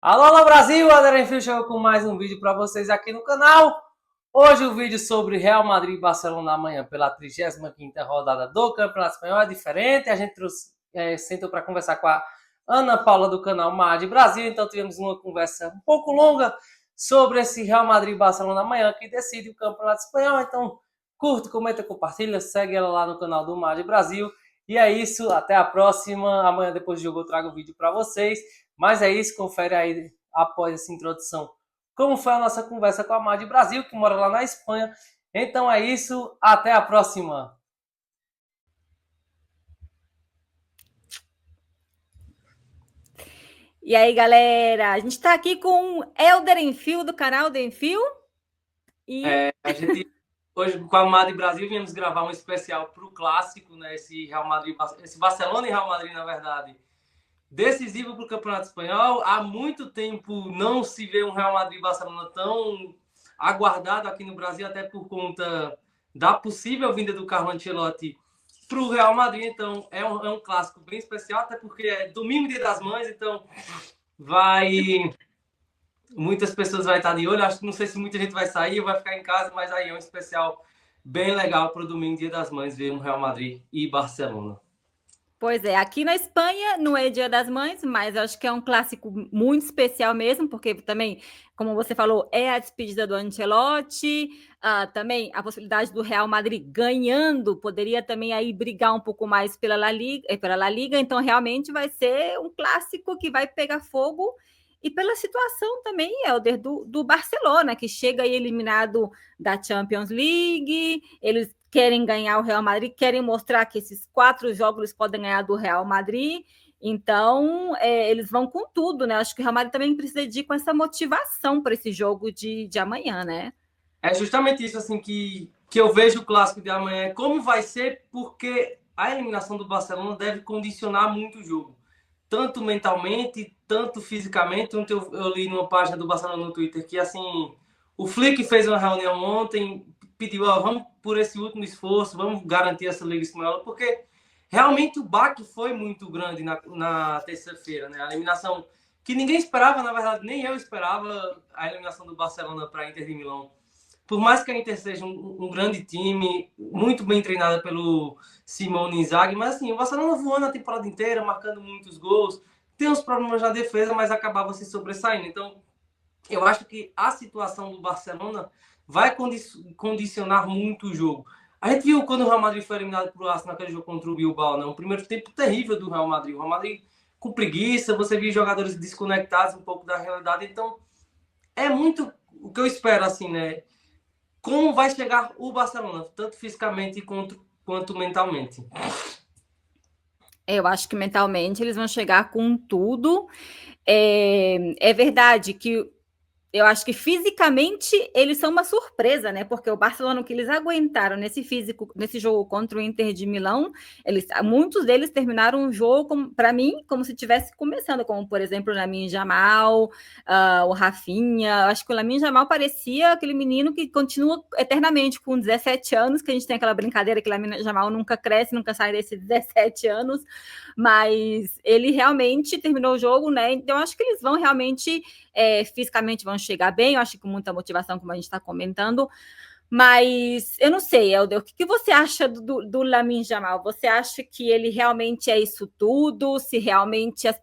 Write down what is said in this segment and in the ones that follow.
Alô, alô Brasil, Adriano Fio chegou com mais um vídeo para vocês aqui no canal. Hoje o vídeo sobre Real Madrid e Barcelona amanhã pela 35ª rodada do Campeonato Espanhol é diferente. A gente sentou para conversar com a Ana Paula do canal Mad Brasil, então tivemos uma conversa um pouco longa sobre esse Real Madrid e Barcelona amanhã que decide o Campeonato Espanhol. Então curte, comenta, compartilha, segue ela lá no canal do Mad Brasil. E é isso, até a próxima. Amanhã depois do jogo eu trago o vídeo para vocês. Mas é isso, confere aí após essa introdução como foi a nossa conversa com a Mad Brasil, que mora lá na Espanha. Então é isso, até a próxima. E aí, galera, a gente está aqui com o Helder Enfio, do canal do Enfio. A gente, hoje, com a Mad Brasil, viemos gravar um especial para o clássico, né? Esse Barcelona e Real Madrid, na verdade, decisivo para o Campeonato Espanhol. Há muito tempo não se vê um Real Madrid e Barcelona tão aguardado aqui no Brasil, até por conta da possível vinda do Carlo Ancelotti para o Real Madrid. Então é um clássico bem especial, até porque é domingo, Dia das Mães, então vai muitas pessoas vai estar de olho. Acho que não sei se muita gente vai sair ou vai ficar em casa, mas aí é um especial bem legal para o domingo, Dia das Mães, ver um Real Madrid e Barcelona. Pois é, aqui na Espanha não é Dia das Mães, mas acho que é um clássico muito especial mesmo, porque também, como você falou, é a despedida do Ancelotti, também a possibilidade do Real Madrid ganhando, poderia também aí brigar um pouco mais pela La Liga, então realmente vai ser um clássico que vai pegar fogo, e pela situação também, Helder, do Barcelona, que chega aí eliminado da Champions League, eles querem ganhar o Real Madrid, querem mostrar que esses 4 jogos eles podem ganhar do Real Madrid. Então, eles vão com tudo, né? Acho que o Real Madrid também precisa de com essa motivação para esse jogo de amanhã, né? É justamente isso assim que eu vejo o clássico de amanhã. Como vai ser? Porque a eliminação do Barcelona deve condicionar muito o jogo. Tanto mentalmente, tanto fisicamente. Ontem eu li numa página do Barcelona no Twitter que assim o Flick fez uma reunião ontem, pediu, vamos por esse último esforço, vamos garantir essa Liga Espanhola, porque realmente o baque foi muito grande na terça-feira, né? A eliminação que ninguém esperava, na verdade, nem eu esperava a eliminação do Barcelona para a Inter de Milão. Por mais que a Inter seja um grande time, muito bem treinada pelo Simone Inzaghi, mas assim, o Barcelona voando a temporada inteira, marcando muitos gols, tem uns problemas na defesa, mas acabava se sobressaindo. Então, eu acho que a situação do Barcelona vai condicionar muito o jogo. A gente viu quando o Real Madrid foi eliminado por Arsenal naquele jogo contra o Bilbao, né? Um primeiro tempo terrível do Real Madrid. O Real Madrid com preguiça, você viu jogadores desconectados um pouco da realidade. Então, é muito o que eu espero, assim, né? Como vai chegar o Barcelona, tanto fisicamente quanto mentalmente. Eu acho que mentalmente eles vão chegar com tudo. É verdade que eu acho que fisicamente eles são uma surpresa, né? Porque o Barcelona, o que eles aguentaram nesse físico, nesse jogo contra o Inter de Milão, muitos deles terminaram o jogo, para mim, como se estivesse começando, como por exemplo o Lamine Yamal, o Rafinha. Acho que o Lamine Yamal parecia aquele menino que continua eternamente com 17 anos, que a gente tem aquela brincadeira que o Lamine Yamal nunca cresce, nunca sai desses 17 anos, mas ele realmente terminou o jogo, né? Então acho que eles vão realmente fisicamente vão chegar bem, eu acho que com muita motivação, como a gente está comentando, mas eu não sei, Helder, o que você acha do Lamine Yamal? Você acha que ele realmente é isso tudo? Se realmente... às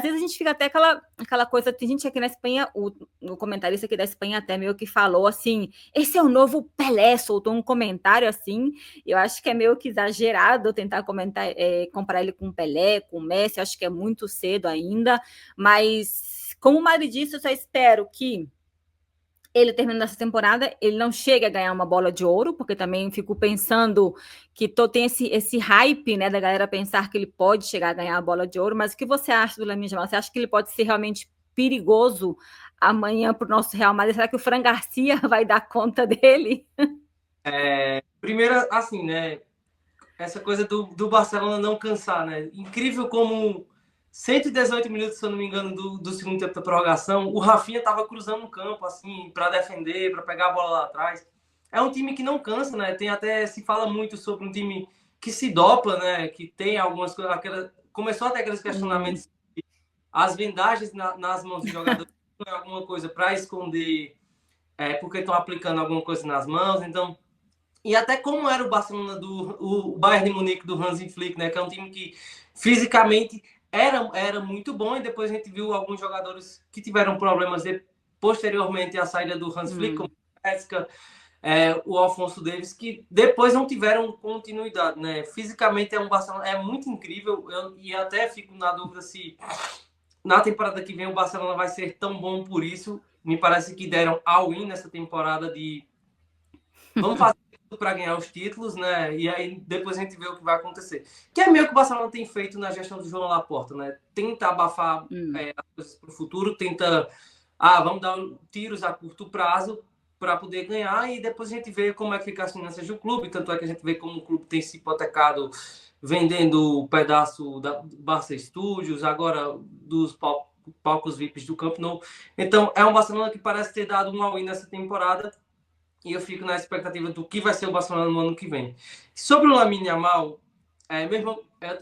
vezes a gente fica até aquela coisa, tem gente aqui na Espanha, o comentarista aqui da Espanha até meio que falou assim, esse é o novo Pelé, soltou um comentário assim, eu acho que é meio que exagerado tentar comparar ele com o Pelé, com o Messi, acho que é muito cedo ainda, mas como o Mari disse, eu só espero que ele terminando essa temporada, ele não chega a ganhar uma bola de ouro, porque também fico pensando que tem esse hype, né, da galera pensar que ele pode chegar a ganhar a bola de ouro, mas o que você acha do Lamine Yamal? Você acha que ele pode ser realmente perigoso amanhã para o nosso Real Madrid? Será que o Fran Garcia vai dar conta dele? Primeiro, assim, né? Essa coisa do Barcelona não cansar, né? Incrível como 118 minutos, se eu não me engano, do segundo tempo da prorrogação, o Rafinha estava cruzando o campo, assim, para defender, para pegar a bola lá atrás. É um time que não cansa, né? Tem até, se fala muito sobre um time que se dopa, né? Que tem algumas coisas, começou até aqueles questionamentos as vendagens nas mãos dos jogadores não é alguma coisa para esconder, porque estão aplicando alguma coisa nas mãos, então... E até como era o Barcelona o Bayern de Munique do Hansi Flick, né? Que é um time que fisicamente era muito bom, e depois a gente viu alguns jogadores que tiveram problemas posteriormente à saída do Hansi Flick, como o Goretzka, o Alphonso Davies, que depois não tiveram continuidade, né? Fisicamente é um Barcelona muito incrível, e até fico na dúvida se na temporada que vem o Barcelona vai ser tão bom por isso. Me parece que deram all-in nessa temporada de vamos fazer tudo para ganhar os títulos, né? E aí depois a gente vê o que vai acontecer. Que é meio que o Barcelona tem feito na gestão do João Laporta, né? Tenta abafar as coisas para o futuro, tenta vamos dar tiros a curto prazo para poder ganhar, e depois a gente vê como é que fica as finanças do clube. Tanto é que a gente vê como o clube tem se hipotecado vendendo o pedaço da Barça Studios, agora dos palcos VIPs do Camp Nou. Então é um Barcelona que parece ter dado um all-in nessa temporada, e eu fico na expectativa do que vai ser o Barcelona no ano que vem. Sobre o Lamine Yamal,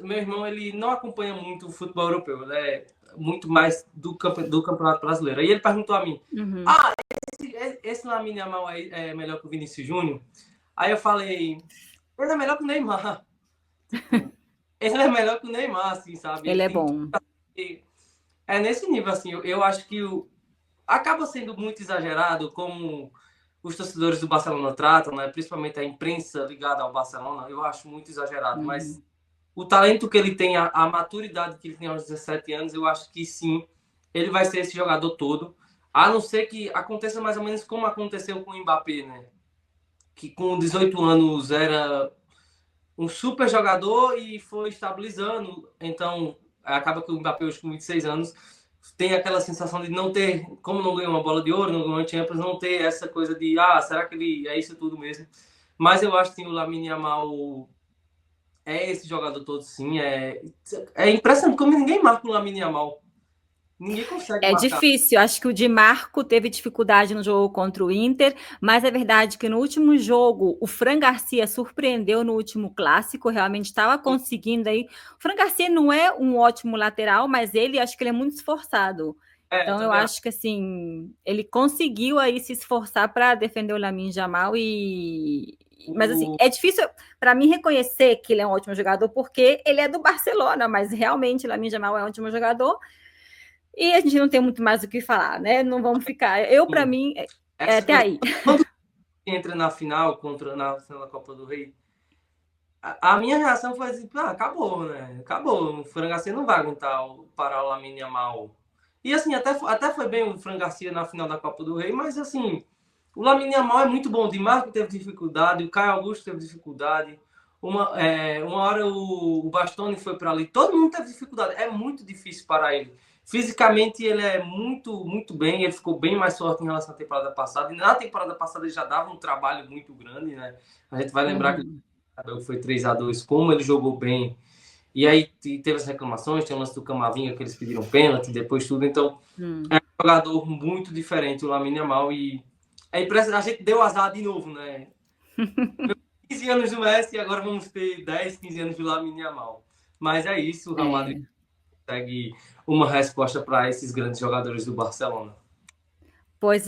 meu irmão ele não acompanha muito o futebol europeu, ele é muito mais do Campeonato Brasileiro. Aí ele perguntou a mim, esse Lamine Yamal é melhor que o Vinícius Júnior? Aí eu falei, ele é melhor que o Neymar. Ele é melhor que o Neymar, assim, sabe? Ele é bom. É nesse nível, assim, eu acho que acaba sendo muito exagerado como os torcedores do Barcelona tratam, né? Principalmente a imprensa ligada ao Barcelona, eu acho muito exagerado, mas o talento que ele tem, a maturidade que ele tem aos 17 anos, eu acho que sim, ele vai ser esse jogador todo, a não ser que aconteça mais ou menos como aconteceu com o Mbappé, né? Que com 18 anos era um super jogador e foi estabilizando, então acaba que o Mbappé hoje com 26 anos tem aquela sensação de não ter, como não ganhou uma bola de ouro, não ganhou uma Champions, não ter essa coisa de, será que ele é isso tudo mesmo? Mas eu acho que o Lamine Yamal é esse jogador todo, sim. É impressionante como ninguém marca o Lamine Yamal. Ninguém consegue marcar. Difícil, acho que o Di Marco teve dificuldade no jogo contra o Inter, mas é verdade que no último jogo o Fran Garcia surpreendeu no último clássico, realmente estava conseguindo aí. O Fran Garcia não é um ótimo lateral, mas acho que ele é muito esforçado. Então eu acho que assim, ele conseguiu aí se esforçar para defender o Lamine Yamal mas assim, é difícil para mim reconhecer que ele é um ótimo jogador, porque ele é do Barcelona, mas realmente o Lamine Yamal é um ótimo jogador. E a gente não tem muito mais o que falar, né? Não vamos ficar. Para mim, até aí. Quando entra na final na Copa do Rei, a minha reação foi assim: acabou, né? Acabou. O Fran Garcia não vai aguentar parar o Lamine Yamal. E assim, até foi bem o Fran Garcia na final da Copa do Rei, mas assim, o Lamine Yamal é muito bom. O Di Marco teve dificuldade, o Caio Augusto teve dificuldade. Uma hora o Bastoni foi para ali, todo mundo teve dificuldade. É muito difícil parar ele. Fisicamente ele é muito, muito bem, ele ficou bem mais forte em relação à temporada passada, e na temporada passada ele já dava um trabalho muito grande, né? A gente vai lembrar que foi 3-2, como ele jogou bem, e aí teve as reclamações, tem o lance do Camavinga que eles pediram pênalti, depois tudo, então é um jogador muito diferente o Lamine Yamal, e a gente deu azar de novo, né? 15 anos do Messi, e agora vamos ter 10, 15 anos do Lamine Yamal, mas é isso, o Real Madrid consegue uma resposta para esses grandes jogadores do Barcelona. Pois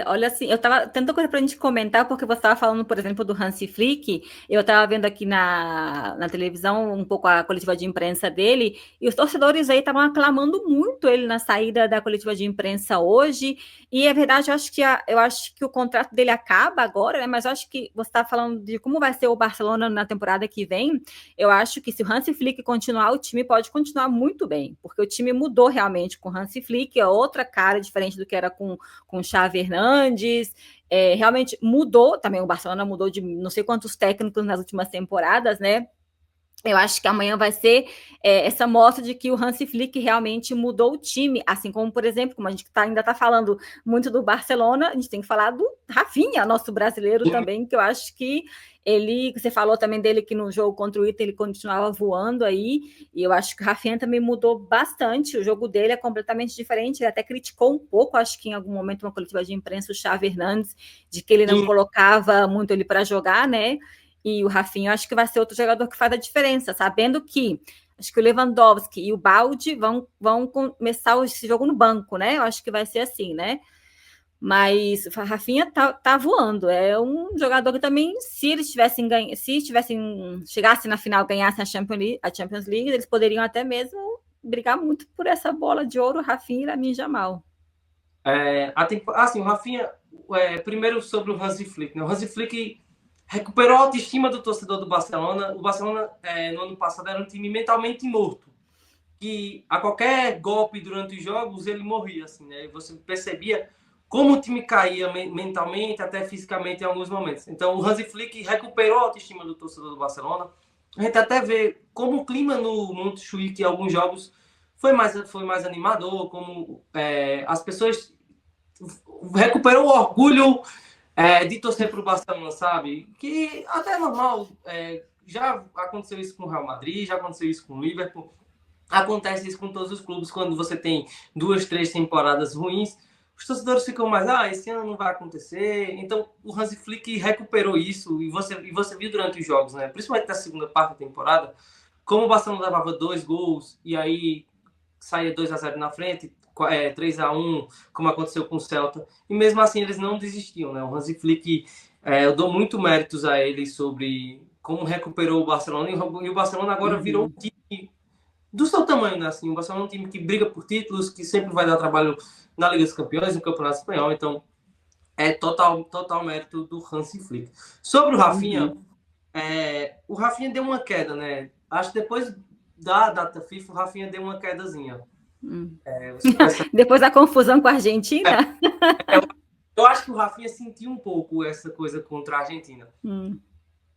olha assim, eu tava tanta coisa para a gente comentar, porque você estava falando, por exemplo, do Hansi Flick, eu estava vendo aqui na televisão um pouco a coletiva de imprensa dele, e os torcedores aí estavam aclamando muito ele na saída da coletiva de imprensa hoje, e é verdade, eu acho que o contrato dele acaba agora, né, mas eu acho que você está falando de como vai ser o Barcelona na temporada que vem, eu acho que se o Hansi Flick continuar, o time pode continuar muito bem, porque o time mudou realmente com o Hansi Flick, é outra cara diferente do que era com Xavi Hernandes, realmente mudou, também o Barcelona mudou de não sei quantos técnicos nas últimas temporadas, né? Eu acho que amanhã vai ser essa mostra de que o Hansi Flick realmente mudou o time, assim como, por exemplo, como a gente ainda está falando muito do Barcelona, a gente tem que falar do Rafinha, nosso brasileiro também, que eu acho que você falou também dele que no jogo contra o Inter ele continuava voando aí, e eu acho que o Rafinha também mudou bastante, o jogo dele é completamente diferente, ele até criticou um pouco, acho que em algum momento uma coletiva de imprensa, o Xavi Hernandes, de que ele não colocava muito ele para jogar, né? E o Rafinha, eu acho que vai ser outro jogador que faz a diferença, sabendo que Acho que o Lewandowski e o Balde vão começar esse jogo no banco, né? Eu acho que vai ser assim, né? Mas o Rafinha tá voando. É um jogador que também, se eles chegassem na final, ganhassem a Champions League, eles poderiam até mesmo brigar muito por essa bola de ouro, Rafinha e Lamine Yamal. Assim, o Rafinha, primeiro sobre o Hansi Flick, né? O Hansi Flick recuperou a autoestima do torcedor do Barcelona. O Barcelona, no ano passado, era um time mentalmente morto, que a qualquer golpe durante os jogos ele morria, assim, né? E você percebia como o time caía mentalmente, até fisicamente em alguns momentos. Então, o Hansi Flick recuperou a autoestima do torcedor do Barcelona. A gente até vê como o clima no Montjuïc, em alguns jogos, foi mais animador, como as pessoas recuperou o orgulho de torcer para o Barcelona, sabe? Que até é normal. Já aconteceu isso com o Real Madrid, já aconteceu isso com o Liverpool. Acontece isso com todos os clubes. Quando você tem 2, 3 temporadas ruins, os torcedores ficam mais, esse ano não vai acontecer. Então, o Hansi Flick recuperou isso e você viu durante os jogos, né? Principalmente na segunda parte da temporada, como o Barcelona levava 2 gols e aí saía 2-0 na frente, 3-1, como aconteceu com o Celta. E mesmo assim eles não desistiam, né? O Hansi Flick, eu dou muito méritos a ele sobre como recuperou o Barcelona. E o Barcelona agora virou um time do seu tamanho, né? Assim, o Barcelona é um time que briga por títulos, que sempre vai dar trabalho na Liga dos Campeões, no Campeonato Espanhol. Então, é total mérito do Hansi Flick. Sobre o Rafinha deu uma queda, né? Acho que depois da data FIFA, o Rafinha deu uma quedazinha. Depois da confusão com a Argentina? Eu acho que o Rafinha sentiu um pouco essa coisa contra a Argentina.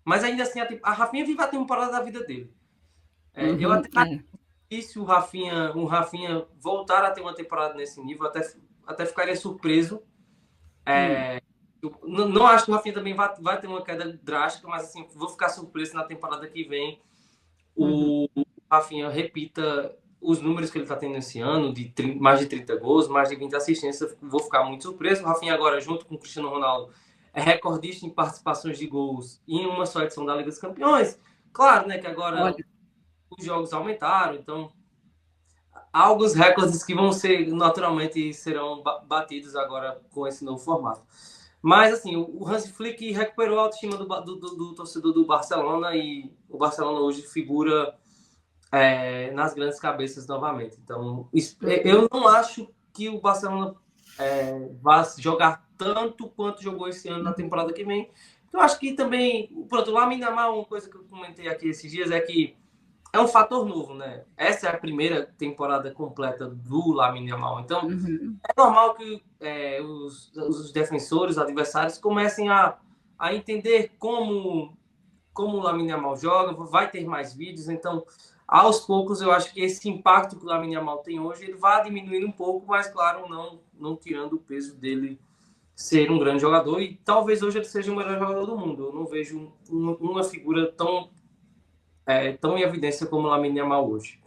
Mas ainda assim, a Rafinha vive a temporada da vida dele. Eu até se o Rafinha voltar a ter uma temporada nesse nível, até ficaria surpreso. Não acho que o Rafinha também vai ter uma queda drástica, mas assim, vou ficar surpreso na temporada que vem o Rafinha repita os números que ele está tendo esse ano, de mais de 30 gols, mais de 20 assistências. Vou ficar muito surpreso. O Rafinha agora, junto com o Cristiano Ronaldo, é recordista em participações de gols em uma só edição da Liga dos Campeões. Claro, né, que agora os jogos aumentaram, então há alguns recordes que vão ser, naturalmente, serão batidos agora com esse novo formato. Mas, assim, o Hansi Flick recuperou a autoestima do torcedor do Barcelona e o Barcelona hoje figura nas grandes cabeças novamente. Então, eu não acho que o Barcelona vai jogar tanto quanto jogou esse ano na temporada que vem. Eu acho que também, pronto, o Lamine Yamal, uma coisa que eu comentei aqui esses dias é que é um fator novo, né? Essa é a primeira temporada completa do Lamine Yamal. Então, é normal que os defensores, os adversários, comecem a entender como o Lamine Yamal joga, vai ter mais vídeos. Então, aos poucos, eu acho que esse impacto que o Lamine Yamal tem hoje, ele vai diminuindo um pouco, mas, claro, não tirando o peso dele ser um grande jogador. E talvez hoje ele seja o melhor jogador do mundo. Eu não vejo uma figura tão em evidência como o Lamine Yamal hoje.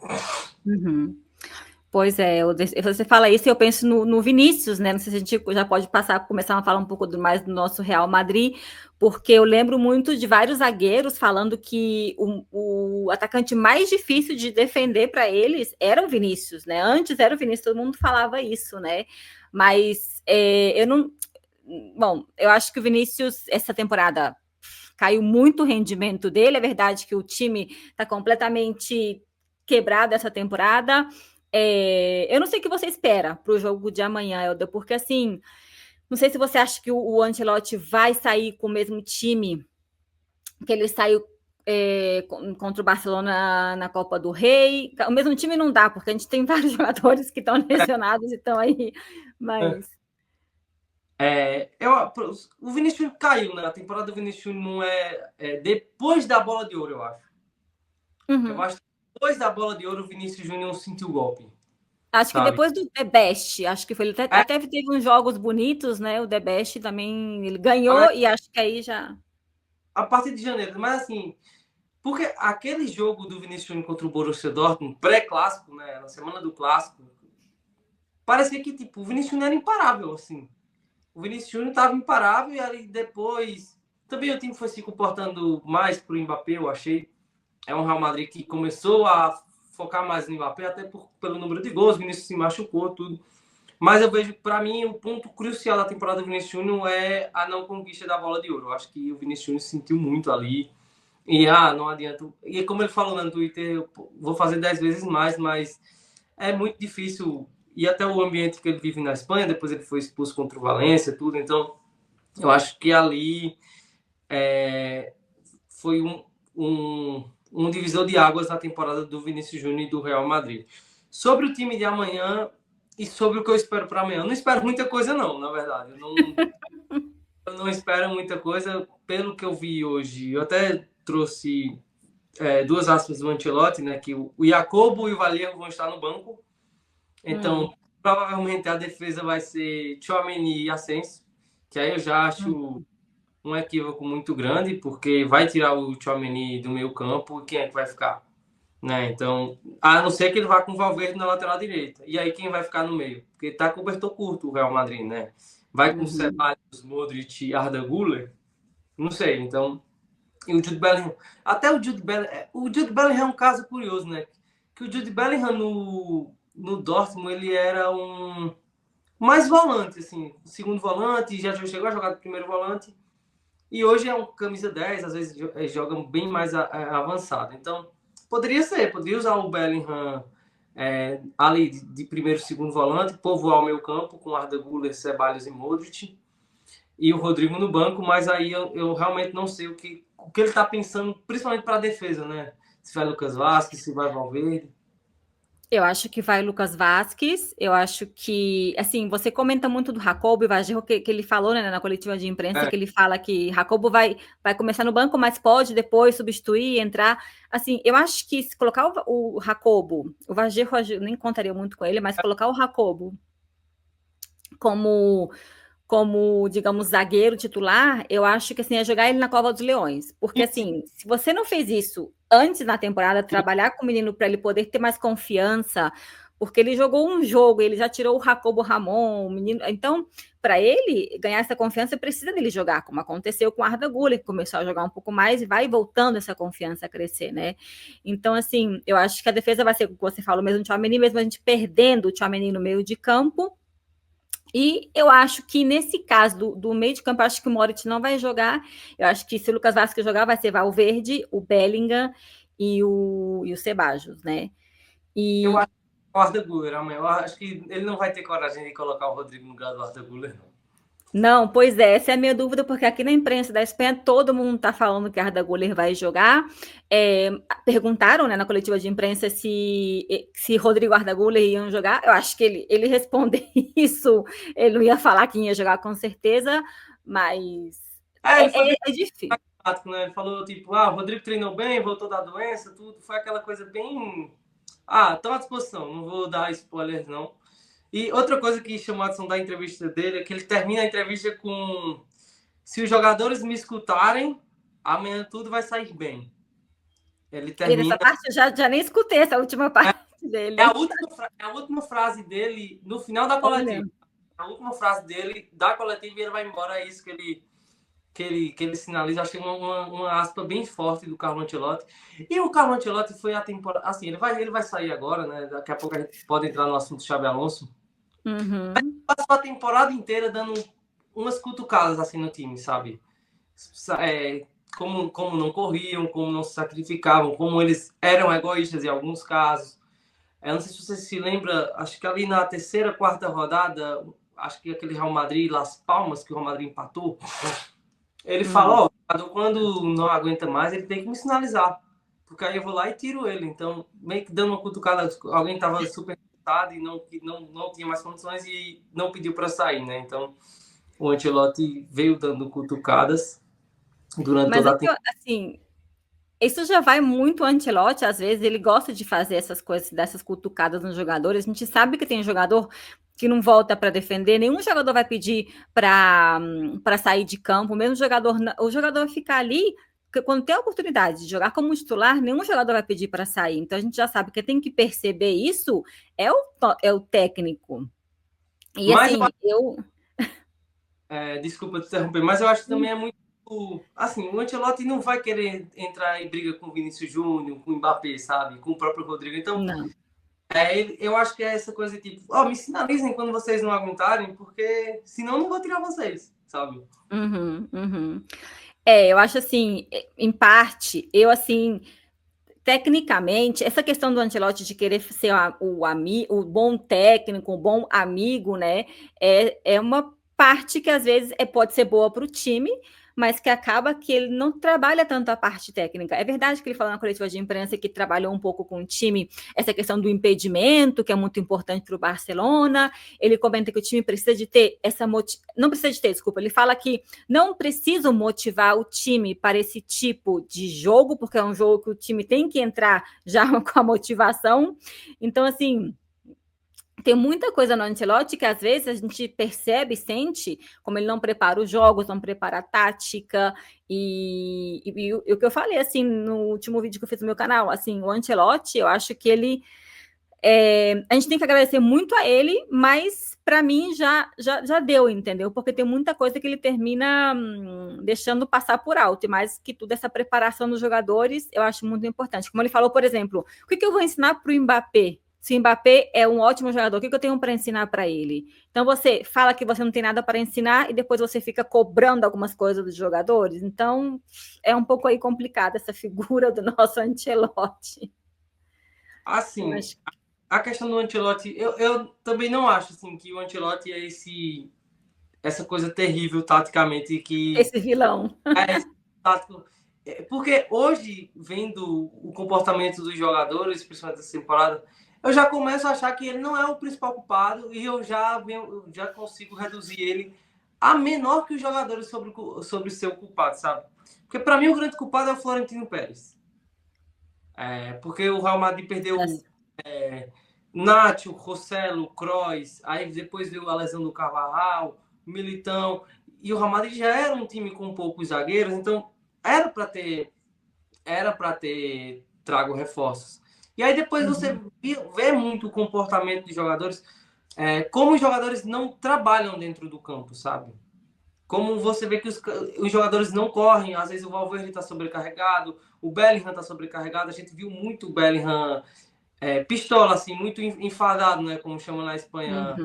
Pois é, você fala isso e eu penso no Vinícius, né? Não sei se a gente já pode começar a falar um pouco mais do nosso Real Madrid, porque eu lembro muito de vários zagueiros falando que o atacante mais difícil de defender para eles era o Vinícius, né? Antes era o Vinícius, todo mundo falava isso, né? Mas eu não. Bom, eu acho que o Vinícius, essa temporada, caiu muito o rendimento dele. É verdade que o time está completamente quebrado essa temporada. Eu não sei o que você espera para o jogo de amanhã, Helder, porque assim, não sei se você acha que o Ancelotti vai sair com o mesmo time que ele saiu contra o Barcelona na Copa do Rei. O mesmo time não dá, porque a gente tem vários jogadores que estão lesionados e estão aí, mas... O Vinícius caiu, né? A temporada do Vinícius não depois da bola de ouro, eu acho. Eu acho que depois da bola de ouro, o Vinícius Júnior sentiu o golpe. Acho que depois do The Best, acho que foi. Ele até teve uns jogos bonitos, né? O The Best também, ele ganhou e acho que aí já... A partir de janeiro, mas assim, porque aquele jogo do Vinícius Júnior contra o Borussia Dortmund, pré-clássico, né? Na semana do clássico, parecia que tipo, o Vinícius Júnior era imparável, assim. O Vinícius Júnior estava imparável e ali depois... Também o time foi se comportando mais pro Mbappé, eu achei. É um Real Madrid que começou a focar mais no Mbappé, até pelo número de gols, o Vinícius se machucou, tudo. Mas eu vejo, para mim, o ponto crucial da temporada do Vinícius Júnior é a não conquista da bola de ouro. Eu acho que o Vinícius Júnior sentiu muito ali. E não adianta. E como ele falou no Twitter, eu vou fazer 10 vezes mais, mas é muito difícil. E até o ambiente que ele vive na Espanha, depois ele foi expulso contra o Valência, tudo. Então, eu acho que ali foi um divisor de águas na temporada do Vinícius Júnior e do Real Madrid. Sobre o time de amanhã e sobre o que eu espero para amanhã. Eu não espero muita coisa, não, na verdade. Eu não espero muita coisa pelo que eu vi hoje. Eu até trouxe duas aspas do Ancelotti, né? Que o Jacobo e o Vallejo vão estar no banco. Então, provavelmente a defesa vai ser Tchouaméni e Asensio, que aí eu já acho um equívoco muito grande, porque vai tirar o Tchouaméni do meio campo e quem é que vai ficar? Né? Então, a não ser que ele vá com o Valverde na lateral direita. E aí quem vai ficar no meio? Porque tá cobertor curto o Real Madrid, né? Vai com Ceballos, Modric e Arda Güler? Não sei. Então, e o Jude Bellingham. Até o Jude Bellingham. O Jude Bellingham é um caso curioso, né? Que o Jude Bellingham no Dortmund, ele era um mais volante, assim, segundo volante, já chegou a jogar de primeiro volante. E hoje é um camisa 10, às vezes joga bem mais avançado. Então, poderia usar o Bellingham ali de primeiro e segundo volante, povoar o meio campo com Arda Güler, Ceballos e Modric, e o Rodrigo no banco, mas aí eu realmente não sei o que ele está pensando, principalmente para a defesa, né? Se vai Lucas Vázquez, se vai Valverde. Eu acho que vai Lucas Vázquez, eu acho que, assim, você comenta muito do Jacobo e Vallejo, que ele falou, né, na coletiva de imprensa, que ele fala que Jacobo vai começar no banco, mas pode depois substituir, entrar, assim, eu acho que se colocar o Jacobo, o Vallejo eu nem contaria muito com ele, mas colocar o Jacobo como, digamos, zagueiro titular, eu acho que assim, é jogar ele na cova dos leões. Porque, assim, se você não fez isso antes na temporada, trabalhar com o menino para ele poder ter mais confiança, porque ele jogou um jogo, ele já tirou o Jacobo Ramon, o menino. Então, para ele ganhar essa confiança, precisa dele jogar, como aconteceu com o Arda Güler, que começou a jogar um pouco mais e vai voltando essa confiança a crescer, né? Então, assim, eu acho que a defesa vai ser, como você falou mesmo, o Tchouaméni, mesmo a gente perdendo o Tchouaméni no meio de campo. E eu acho que nesse caso do meio de campo, eu acho que o Modric não vai jogar. Eu acho que se o Lucas Vázquez jogar, vai ser Valverde, o Bellingham e o Ceballos, né? Eu acho que o Arda Güler amanhã. Eu acho que ele não vai ter coragem de colocar o Rodrigo no lugar do Arda Güler, não. Não, pois é, essa é a minha dúvida, porque aqui na imprensa da Espanha todo mundo está falando que a Arda Güler vai jogar. Perguntaram, né, na coletiva de imprensa se Rodrigo e Arda Güler iam jogar. Eu acho que ele respondeu isso, ele não ia falar que ia jogar com certeza, mas é difícil. Né? Ele falou, tipo, o Rodrigo treinou bem, voltou da doença, tudo. Foi aquela coisa bem... estão à disposição, não vou dar spoilers, não. E outra coisa que chamou a atenção da entrevista dele é que ele termina a entrevista com: se os jogadores me escutarem, amanhã tudo vai sair bem. Ele termina... Essa parte eu já nem escutei, essa última parte dele. É a última frase dele no final da coletiva. A última frase dele da coletiva e ele vai embora. É isso que ele sinaliza. Achei uma aspa bem forte do Carlo Ancelotti. E o Carlo Ancelotti foi a temporada... Assim, ele vai sair agora, né? Daqui a pouco a gente pode entrar no assunto Xabi Alonso. Passou a temporada inteira dando umas cutucadas assim no time, sabe? Como não corriam, como não se sacrificavam, como eles eram egoístas em alguns casos. Eu não sei se você se lembra, acho que ali na terceira, quarta rodada, acho que aquele Real Madrid, Las Palmas, que o Real Madrid empatou, ele falou, quando não aguenta mais, ele tem que me sinalizar, porque aí eu vou lá e tiro ele. Então, meio que dando uma cutucada, alguém estava super cansado e não tinha mais condições e não pediu para sair, né? Então, o Ancelotti veio dando cutucadas durante toda a temporada. Assim, isso já vai muito Ancelotti, às vezes ele gosta de fazer essas coisas, dessas cutucadas nos jogadores. A gente sabe que tem jogador que não volta para defender, nenhum jogador vai pedir para sair de campo, mesmo o jogador vai ficar ali, quando tem a oportunidade de jogar como titular, nenhum jogador vai pedir para sair. Então a gente já sabe que tem que perceber isso, é o técnico. E mas assim, desculpa te interromper, mas eu acho que também é muito Assim, o Ancelotti não vai querer entrar em briga com o Vinícius Júnior, com o Mbappé, sabe? Com o próprio Rodrigo. Então, Não. eu acho que é essa coisa tipo, me sinalizem quando vocês não aguentarem, porque senão eu não vou tirar vocês, sabe? Uhum, uhum. Eu acho assim, em parte, assim, tecnicamente, essa questão do Ancelotti de querer ser o bom técnico, o bom amigo, né? É uma parte que às vezes pode ser boa para o time, mas que acaba que ele não trabalha tanto a parte técnica. É verdade que ele falou na coletiva de imprensa que trabalhou um pouco com o time, essa questão do impedimento, que é muito importante para o Barcelona. Ele comenta que o time precisa de ter não precisa de ter, desculpa. Ele fala que não preciso motivar o time para esse tipo de jogo, porque é um jogo que o time tem que entrar já com a motivação. Então, assim, tem muita coisa no Ancelotti que às vezes a gente percebe, sente, como ele não prepara os jogos, não prepara a tática, e o que eu falei, assim, no último vídeo que eu fiz no meu canal, assim, o Ancelotti, eu acho que ele a gente tem que agradecer muito a ele, mas para mim já deu, entendeu? Porque tem muita coisa que ele termina deixando passar por alto, e mais que tudo, essa preparação dos jogadores eu acho muito importante. Como ele falou, por exemplo, o que eu vou ensinar para o Mbappé? Se o Mbappé é um ótimo jogador, o que eu tenho para ensinar para ele? Então você fala que você não tem nada para ensinar e depois você fica cobrando algumas coisas dos jogadores. Então é um pouco aí complicada essa figura do nosso Ancelotti. Assim, a questão do Ancelotti, eu também não acho assim, que o Ancelotti é essa coisa terrível taticamente que Esse vilão. esse tático. Porque hoje, vendo o comportamento dos jogadores, principalmente dessa temporada, eu já começo a achar que ele não é o principal culpado e eu já consigo reduzir ele a menor que os jogadores sobre ser o culpado, sabe? Porque para mim o grande culpado é o Florentino Pérez. Porque o Real Madrid perdeu Nacho, Rossello, Kroos, aí depois veio a lesão do Carvajal, Militão, e o Real Madrid já era um time com poucos zagueiros, então era para ter trago reforços. E aí depois você vê muito o comportamento dos jogadores, como os jogadores não trabalham dentro do campo, sabe? Como você vê que os jogadores não correm, às vezes o Valverde está sobrecarregado, o Bellingham está sobrecarregado, a gente viu muito o Bellingham pistola, assim, muito enfadado, né? Como chama na Espanha,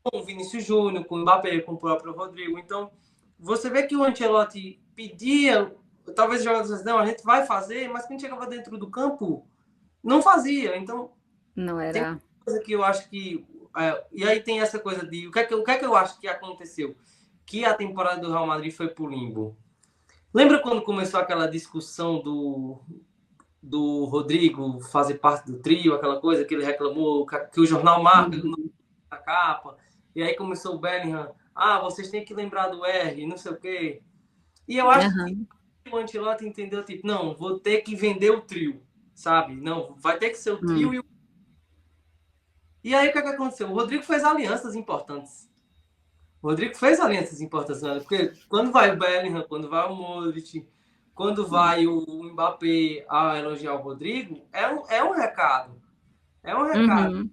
com o Vinícius Júnior, com o Mbappé, com o próprio Rodrigo. Então, você vê que o Ancelotti pedia, talvez os jogadores não, a gente vai fazer, mas quando chegava dentro do campo, não fazia. Então, não era. Tem uma coisa que eu acho que. E aí tem essa coisa de. O que é que eu acho que aconteceu? Que a temporada do Real Madrid foi pro limbo. Lembra quando começou aquela discussão do Rodrigo fazer parte do trio, aquela coisa que ele reclamou, que o jornal marca na capa, e aí começou o Bellingham, vocês têm que lembrar do R, não sei o quê. E eu acho que o Ancelotti entendeu, tipo, não, vou ter que vender o trio, sabe? Não, vai ter que ser o trio e o... E aí o que aconteceu? O Rodrigo fez alianças importantes. Né? Porque quando vai o Bellingham, quando vai o Modric, quando vai o Mbappé a elogiar o Rodrigo, é um recado. É um recado.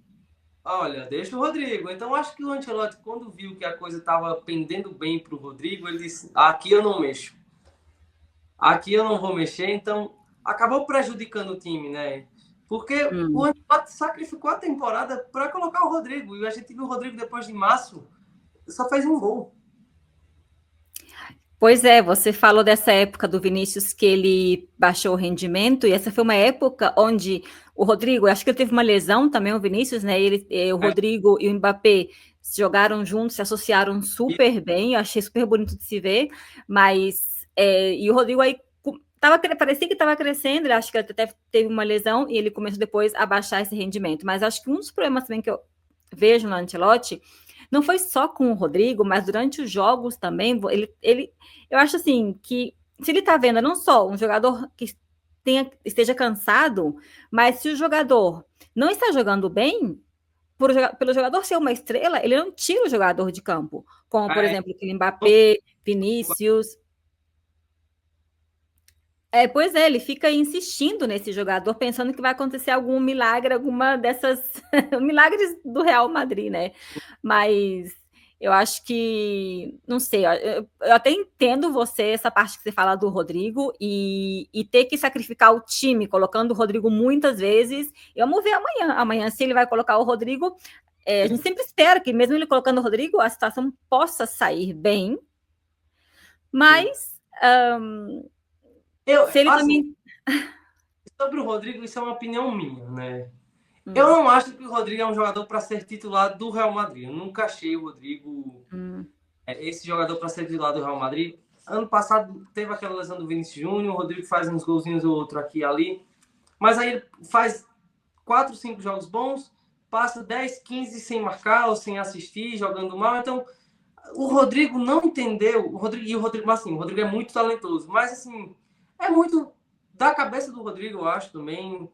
Olha, deixa o Rodrigo. Então, acho que o Ancelotti, quando viu que a coisa estava pendendo bem para o Rodrigo, ele disse, aqui eu não mexo. Aqui eu não vou mexer. Então, acabou prejudicando o time, né? Porque o Ancelotti sacrificou a temporada para colocar o Rodrigo. E a gente viu o Rodrigo depois de março, só fez um gol. Pois é, você falou dessa época do Vinícius que ele baixou o rendimento, e essa foi uma época onde o Rodrigo, acho que ele teve uma lesão também, o Vinícius, né? O Rodrigo e o Mbappé jogaram juntos, se associaram super bem, eu achei super bonito de se ver, mas e o Rodrigo aí parecia que estava crescendo, acho que ele até teve uma lesão e ele começou depois a baixar esse rendimento, mas acho que um dos problemas também que eu vejo no Ancelotti não foi só com o Rodrigo, mas durante os jogos também, eu acho assim, que se ele tá vendo não só um jogador que esteja cansado, mas se o jogador não está jogando bem, pelo jogador ser uma estrela, ele não tira o jogador de campo, como, por exemplo, o Mbappé, Vinícius. Pois é, ele fica insistindo nesse jogador, pensando que vai acontecer algum milagre, alguma dessas milagres do Real Madrid, né? Mas Eu acho que, não sei, eu até entendo você, essa parte que você fala do Rodrigo, e ter que sacrificar o time, colocando o Rodrigo muitas vezes. E vamos ver amanhã. Amanhã, se ele vai colocar o Rodrigo, a gente sempre espera que, mesmo ele colocando o Rodrigo, a situação possa sair bem. Mas, Eu, se ele assim, também. sobre o Rodrigo, isso é uma opinião minha, né? Eu não acho que o Rodrigo é um jogador para ser titular do Real Madrid. Eu nunca achei o Rodrigo esse jogador para ser titular do Real Madrid. Ano passado teve aquela lesão do Vinícius Júnior, o Rodrigo faz uns golzinhos ou outro aqui e ali. Mas aí ele faz 4, 5 jogos bons, passa 10, 15 sem marcar ou sem assistir, jogando mal. Então, o Rodrigo não entendeu. O Rodrigo é muito talentoso, mas assim, é muito da cabeça do Rodrigo, eu acho também.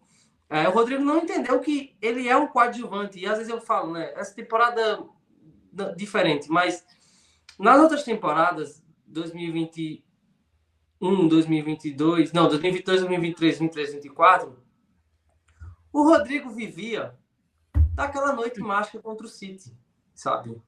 O Rodrigo não entendeu que ele é um coadjuvante. E às vezes eu falo, né? Essa temporada diferente, mas nas outras temporadas, 2021, 2022, não, 2022, 2023, 2023, 2024, o Rodrigo vivia daquela noite mágica contra o City, sabe?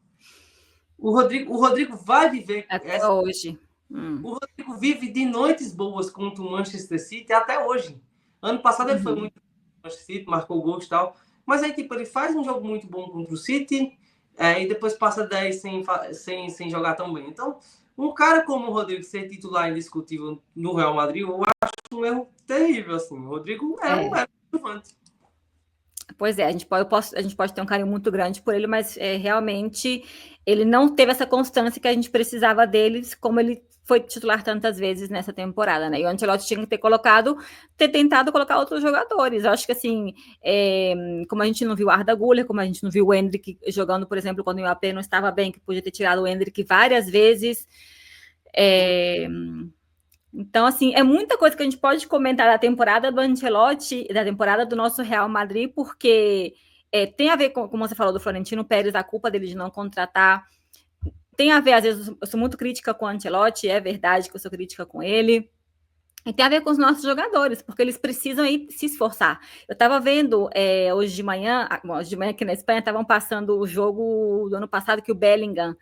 O Rodrigo vai viver Até essa. hoje. O Rodrigo vive de noites boas contra o Manchester City até hoje. Ano passado ele foi muito Manchester City, marcou gols e tal. Mas aí, tipo, ele faz um jogo muito bom contra o City e depois passa 10 sem jogar tão bem. Então, um cara como o Rodrigo ser titular indiscutível no Real Madrid, eu acho um erro terrível, assim. O Rodrigo é um relevante. Pois é, a gente pode ter um carinho muito grande por ele, mas realmente ele não teve essa constância que a gente precisava deles, como ele foi titular tantas vezes nessa temporada, né? E o Ancelotti tinha que ter tentado colocar outros jogadores. Eu acho que assim, como a gente não viu o Arda Güler, como a gente não viu o Endrick jogando, por exemplo, quando o Mbappé não estava bem, que podia ter tirado o Endrick várias vezes. Então, assim, é muita coisa que a gente pode comentar da temporada do Ancelotti, da temporada do nosso Real Madrid, porque tem a ver com, como você falou, do Florentino Pérez, a culpa dele de não contratar. Tem a ver, às vezes, eu sou muito crítica com o Ancelotti, é verdade que eu sou crítica com ele. E tem a ver com os nossos jogadores, porque eles precisam aí se esforçar. Eu estava vendo hoje de manhã aqui na Espanha, estavam passando o jogo do ano passado que o Bellingham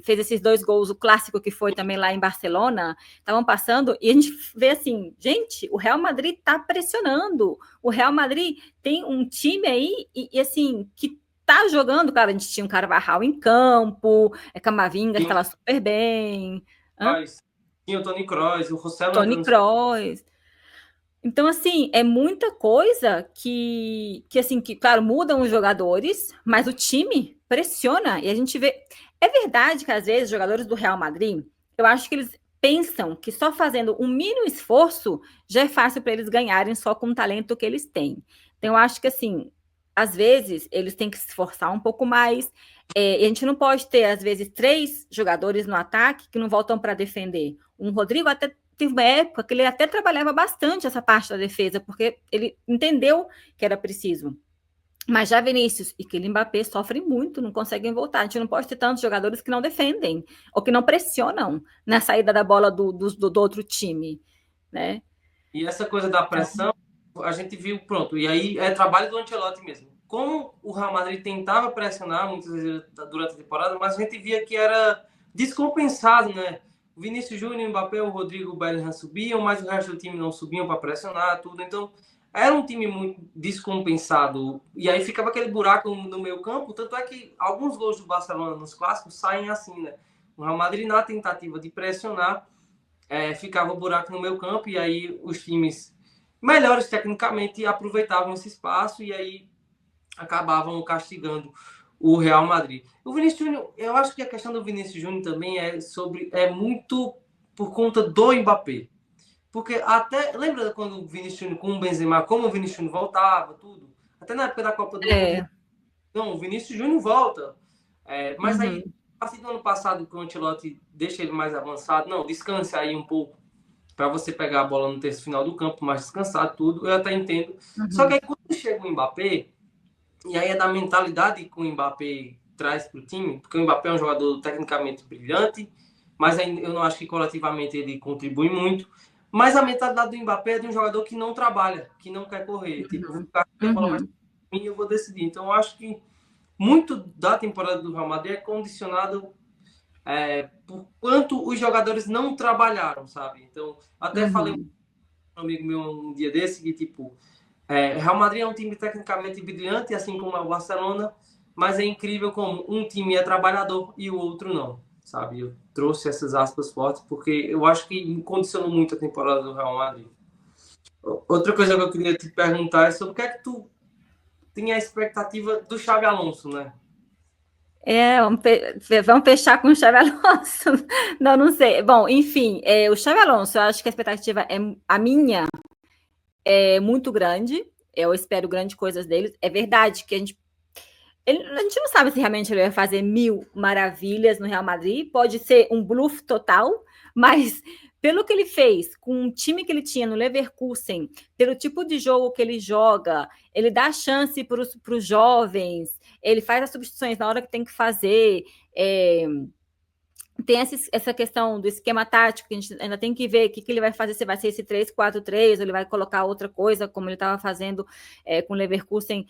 fez esses 2 gols, o clássico que foi também lá em Barcelona, estavam passando, e a gente vê assim, gente, o Real Madrid está pressionando, o Real Madrid tem um time aí, e assim, que tá jogando, cara, a gente tinha um Carvajal em campo, Camavinga estava super bem. Tinha o Toni Kroos, o Rossello Toni Kroos. Então, assim, é muita coisa que assim, que, claro, mudam os jogadores, mas o time pressiona. E a gente vê. É verdade que, às vezes, os jogadores do Real Madrid, eu acho que eles pensam que só fazendo um mínimo esforço já é fácil para eles ganharem só com o talento que eles têm. Então, eu acho que, assim, às vezes, eles têm que se esforçar um pouco mais. E a gente não pode ter, às vezes, 3 jogadores no ataque que não voltam para defender. Um Rodrigo até teve uma época que ele até trabalhava bastante essa parte da defesa, porque ele entendeu que era preciso. Mas já Vinícius e Kylian Mbappé sofrem muito, não conseguem voltar. A gente não pode ter tantos jogadores que não defendem ou que não pressionam na saída da bola do outro time, né? E essa coisa da pressão, a gente viu, pronto, e aí é trabalho do Ancelotti mesmo. Como o Real Madrid tentava pressionar muitas vezes durante a temporada, mas a gente via que era descompensado, né? O Vinícius Júnior, o Mbappé, o Rodrigo, o Bellingham subiam, mas o resto do time não subiam para pressionar, tudo. Então, era um time muito descompensado. E aí ficava aquele buraco no meio campo, tanto é que alguns gols do Barcelona nos clássicos saem assim, né? O Real Madrid, na tentativa de pressionar, ficava o buraco no meio campo, e aí os times melhores tecnicamente aproveitavam esse espaço e aí acabavam castigando o Real Madrid. O Vinícius Júnior, eu acho que a questão do Vinícius Júnior também é muito por conta do Mbappé. Porque até, lembra quando o Vinícius Júnior com o Benzema, como o Vinícius Júnior voltava, tudo? Até na época da Copa do Mundo, não, o Vinícius Júnior volta. Mas aí, a partir do ano passado, que o Ancelotti deixa ele mais avançado, não, descanse aí um pouco para você pegar a bola no terço final do campo, mais descansado, tudo, eu até entendo. Só que aí quando chega o Mbappé, e aí é da mentalidade que o Mbappé traz para o time, porque o Mbappé é um jogador tecnicamente brilhante, mas eu não acho que coletivamente ele contribui muito. Mas a mentalidade do Mbappé é de um jogador que não trabalha, que não quer correr. Tipo, o cara tem a bola mais mim, eu vou decidir. Então eu acho que muito da temporada do Real Madrid é condicionado por quanto os jogadores não trabalharam, sabe? Então, até falei com um amigo meu um dia desse que, tipo, Real Madrid é um time tecnicamente brilhante, assim como é o Barcelona, mas é incrível como um time é trabalhador e o outro não, sabe? Eu trouxe essas aspas fortes porque eu acho que condicionou muito a temporada do Real Madrid. Outra coisa que eu queria te perguntar é sobre o que é que tu tinha a expectativa do Xabi Alonso, né? Vamos fechar com o Xabi Alonso. Não, não sei. Bom, enfim, o Xabi Alonso, eu acho que a expectativa a minha é muito grande. Eu espero grandes coisas dele. É verdade que a gente não sabe se realmente ele vai fazer 1000 maravilhas no Real Madrid. Pode ser um bluff total, mas pelo que ele fez, com o time que ele tinha no Leverkusen, pelo tipo de jogo que ele joga, ele dá chance para os jovens, ele faz as substituições na hora que tem que fazer. Tem essa questão do esquema tático, que a gente ainda tem que ver o que ele vai fazer, se vai ser esse 3-4-3, ou ele vai colocar outra coisa, como ele estava fazendo com o Leverkusen.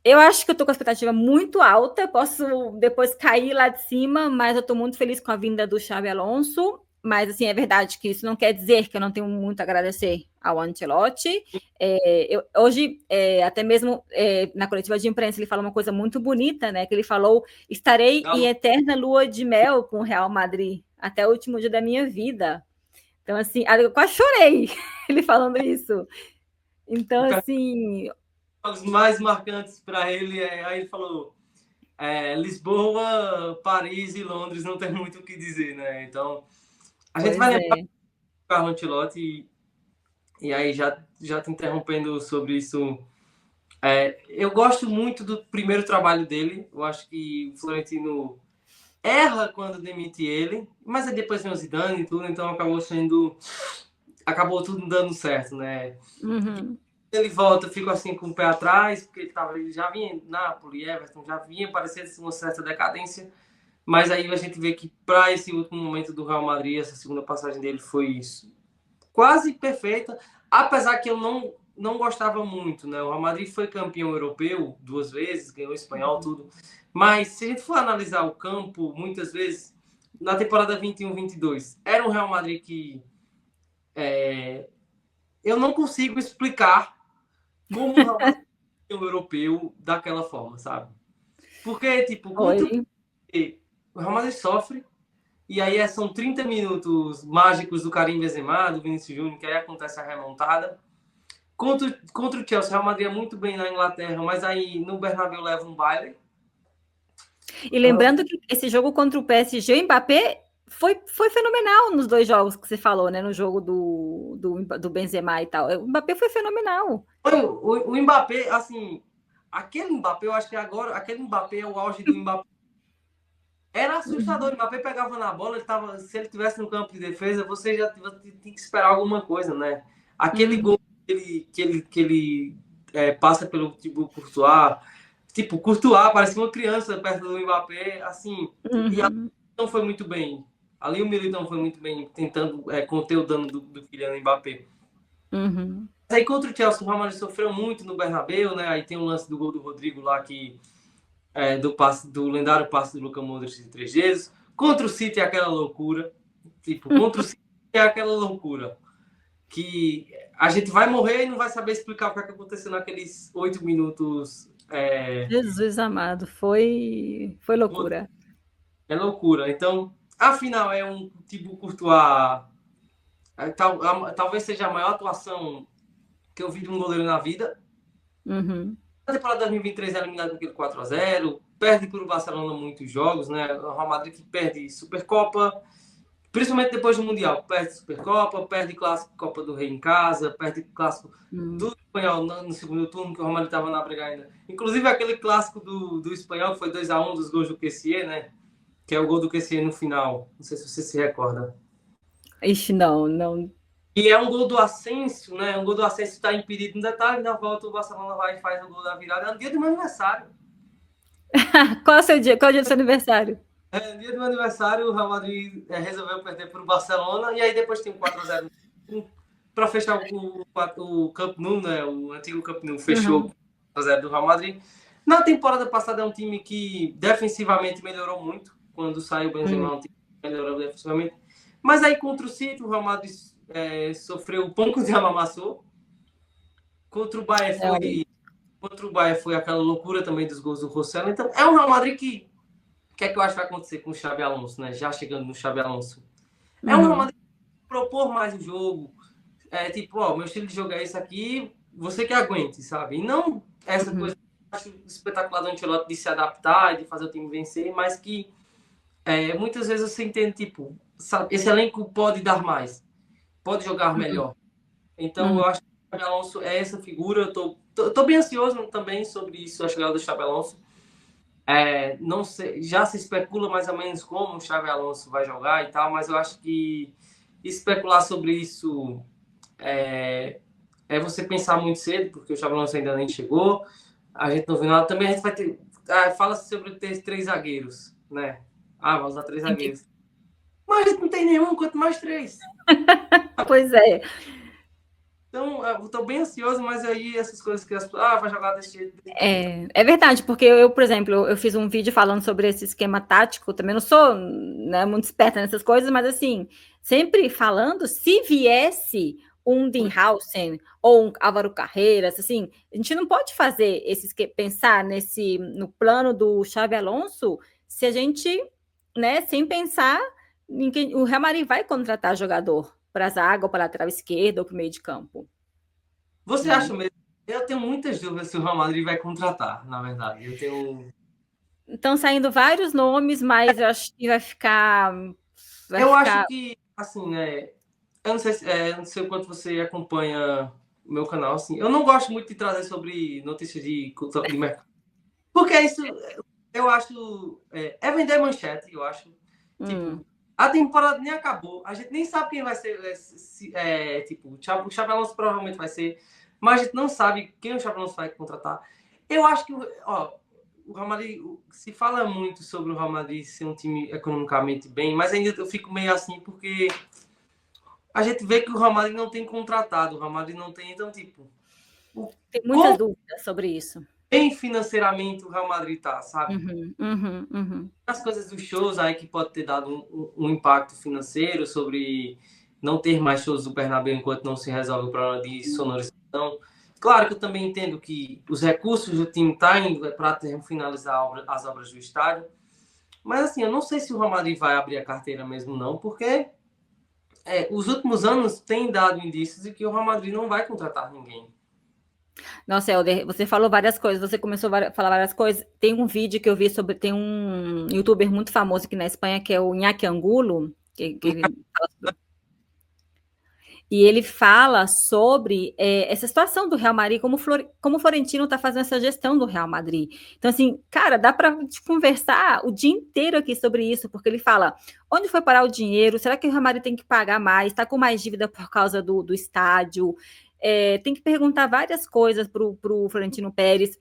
Eu acho que eu tô com a expectativa muito alta, posso depois cair lá de cima, mas eu tô muito feliz com a vinda do Xabi Alonso. Mas, assim, é verdade que isso não quer dizer que eu não tenho muito a agradecer ao Ancelotti. Hoje, até mesmo na coletiva de imprensa, ele falou uma coisa muito bonita, né? Que ele falou, estarei em eterna lua de mel com o Real Madrid, até o último dia da minha vida. Então, assim, eu quase chorei ele falando isso. Então, assim... Os mais marcantes para ele, aí ele falou Lisboa, Paris e Londres, não tem muito o que dizer, né? Então, a gente vai lembrar do Carlo Ancelotti e aí já te interrompendo sobre isso, eu gosto muito do primeiro trabalho dele, eu acho que o Florentino erra quando demite ele, mas aí depois vem o Zidane e tudo, então acabou tudo dando certo, né? Uhum. Ele volta, fico assim com o pé atrás, porque ele já vinha em Napoli, Everton, já vinha parecendo uma certa decadência, mas aí a gente vê que para esse último momento do Real Madrid, essa segunda passagem dele foi isso, quase perfeita, apesar que eu não gostava muito, né? O Real Madrid foi campeão europeu 2 vezes, ganhou o espanhol, tudo, mas se a gente for analisar o campo, muitas vezes, na temporada 21-22, era um Real Madrid que eu não consigo explicar como o Real Madrid é um europeu daquela forma, sabe? Porque, tipo, o Real Madrid sofre, e aí são 30 minutos mágicos do Karim Benzema, do Vinícius Júnior, que aí acontece a remontada. Contra o Chelsea, o Real Madrid é muito bem na Inglaterra, mas aí no Bernabéu leva um baile. E lembrando que esse jogo contra o PSG, o Mbappé foi fenomenal nos 2 jogos que você falou, né? No jogo do Benzema e tal. O Mbappé foi fenomenal. O Mbappé, assim, aquele Mbappé, eu acho que agora, aquele Mbappé é o auge do Mbappé. Era assustador, o Mbappé pegava na bola, se ele estivesse no campo de defesa, você já tinha que esperar alguma coisa, né? Aquele gol que ele passa pelo tipo Courtois, parecia uma criança perto do Mbappé, assim, e a Militão foi muito bem. Ali o Militão foi muito bem, tentando conter o dano do Kylian Mbappé. Aí contra o Chelsea, o Real Madrid sofreu muito no Bernabéu, né? Aí tem um lance do gol do Rodrigo lá que do lendário passe do Luka Modric de 3 vezes. Contra o City é aquela loucura. Contra o City é aquela loucura. Que a gente vai morrer e não vai saber explicar o que aconteceu naqueles 8 minutos. Jesus amado, foi loucura. É loucura. Então, afinal, é um tipo Courtois. Talvez seja a maior atuação que eu vi de um goleiro na vida. Na temporada 2023 é eliminado com aquele 4-0, perde para o Barcelona muitos jogos, né? O Real Madrid que perde Supercopa, principalmente depois do Mundial, perde Supercopa, perde Clássico Copa do Rei em casa, perde Clássico do Espanhol no segundo turno, que o Real Madrid estava na briga ainda. Inclusive aquele Clássico do Espanhol, que foi 2-1 dos gols do Kessié, né? Que é o gol do Kessié no final. Não sei se você se recorda. Ixi, não. E é um gol do Asensio, né? Um gol do Asensio está impedido no detalhe, na volta o Barcelona vai e faz o gol da virada. É no dia do meu aniversário. Qual é o seu dia? Qual é o dia do seu aniversário? No dia do meu aniversário, o Real Madrid resolveu perder para o Barcelona e aí depois tem um 4-0 para fechar o Camp Nou, né? O antigo Camp Nou fechou 4-0 do Real Madrid. Na temporada passada é um time que defensivamente melhorou muito. Quando saiu o Benzema, um time que melhorou defensivamente. Mas aí contra o City, o Real Madrid sofreu o pão que o Diabo amassou. Contra o Bayern foi aquela loucura também dos gols do Rosselló. Então, é um Real Madrid que... O que é que eu acho que vai acontecer com o Xabi Alonso, né? Já chegando no Xabi Alonso. É um Real Madrid que propor mais o jogo. Tipo, ó, meu estilo de jogo é esse aqui, você que aguente, sabe? E não essa coisa que eu acho espetacular do Ancelotti de se adaptar e de fazer o time vencer, mas que muitas vezes você entende, tipo, sabe, esse elenco pode dar mais, pode jogar melhor. Então, eu acho que o Xabi Alonso é essa figura. Eu tô bem ansioso também sobre isso, a chegada do Xabi Alonso. Não sei, já se especula mais ou menos como o Xabi Alonso vai jogar e tal, mas eu acho que especular sobre isso é você pensar muito cedo, porque o Xabi Alonso ainda nem chegou, a gente não viu nada. Também a gente vai ter... fala-se sobre ter 3 zagueiros, né? Vai usar 3 zagueiros. Mas a gente não tem nenhum, quanto mais 3. Pois é. Então, eu tô bem ansioso, mas aí essas coisas que vai jogar desse jeito. É verdade, porque eu, por exemplo, eu fiz um vídeo falando sobre esse esquema tático, também não sou, né, muito esperta nessas coisas, mas assim, sempre falando, se viesse um Dinhausen ou um Álvaro Carreiras, assim, a gente não pode fazer pensar no plano do Xabi Alonso se a gente, né, sem pensar em que o Real Madrid vai contratar jogador para a zaga ou para a lateral esquerda ou para o meio de campo. Você acha mesmo? Eu tenho muitas dúvidas se o Real Madrid vai contratar, na verdade. Estão saindo vários nomes, mas eu acho que vai ficar. Acho que, assim, né? Eu não sei o quanto você acompanha o meu canal, assim. Eu não gosto muito de trazer sobre notícias de mercado. Porque isso, eu acho... É vender manchete, eu acho. Tipo, a temporada nem acabou. A gente nem sabe quem vai ser. Tipo, o Xabi Alonso provavelmente vai ser. Mas a gente não sabe quem o Xabi Alonso vai contratar. Eu acho que, o Real Madrid, se fala muito sobre o Real Madrid ser um time economicamente bem, mas ainda eu fico meio assim porque a gente vê que o Real Madrid não tem contratado, o Real Madrid não tem, então, tipo... Tem muitas dúvidas sobre isso. Bem financeiramente o Real Madrid tá, sabe? As coisas dos shows aí que pode ter dado um impacto financeiro sobre não ter mais shows do Bernabéu enquanto não se resolve o problema de sonorização. Claro que eu também entendo que os recursos do time estão indo para finalizar as obras do estádio. Mas, assim, eu não sei se o Real Madrid vai abrir a carteira mesmo, não, porque os últimos anos têm dado indícios de que o Real Madrid não vai contratar ninguém. Nossa, Helder, você falou várias coisas, você começou a falar várias coisas. Tem um vídeo que eu vi tem um youtuber muito famoso aqui na Espanha, que é o Iñaki Angulo, que ele fala sobre... E ele fala sobre essa situação do Real Madrid, como o Florentino está fazendo essa gestão do Real Madrid. Então, assim, cara, dá para conversar o dia inteiro aqui sobre isso, porque ele fala, onde foi parar o dinheiro? Será que o Real Madrid tem que pagar mais? Está com mais dívida por causa do estádio? Tem que perguntar várias coisas para o Florentino Pérez.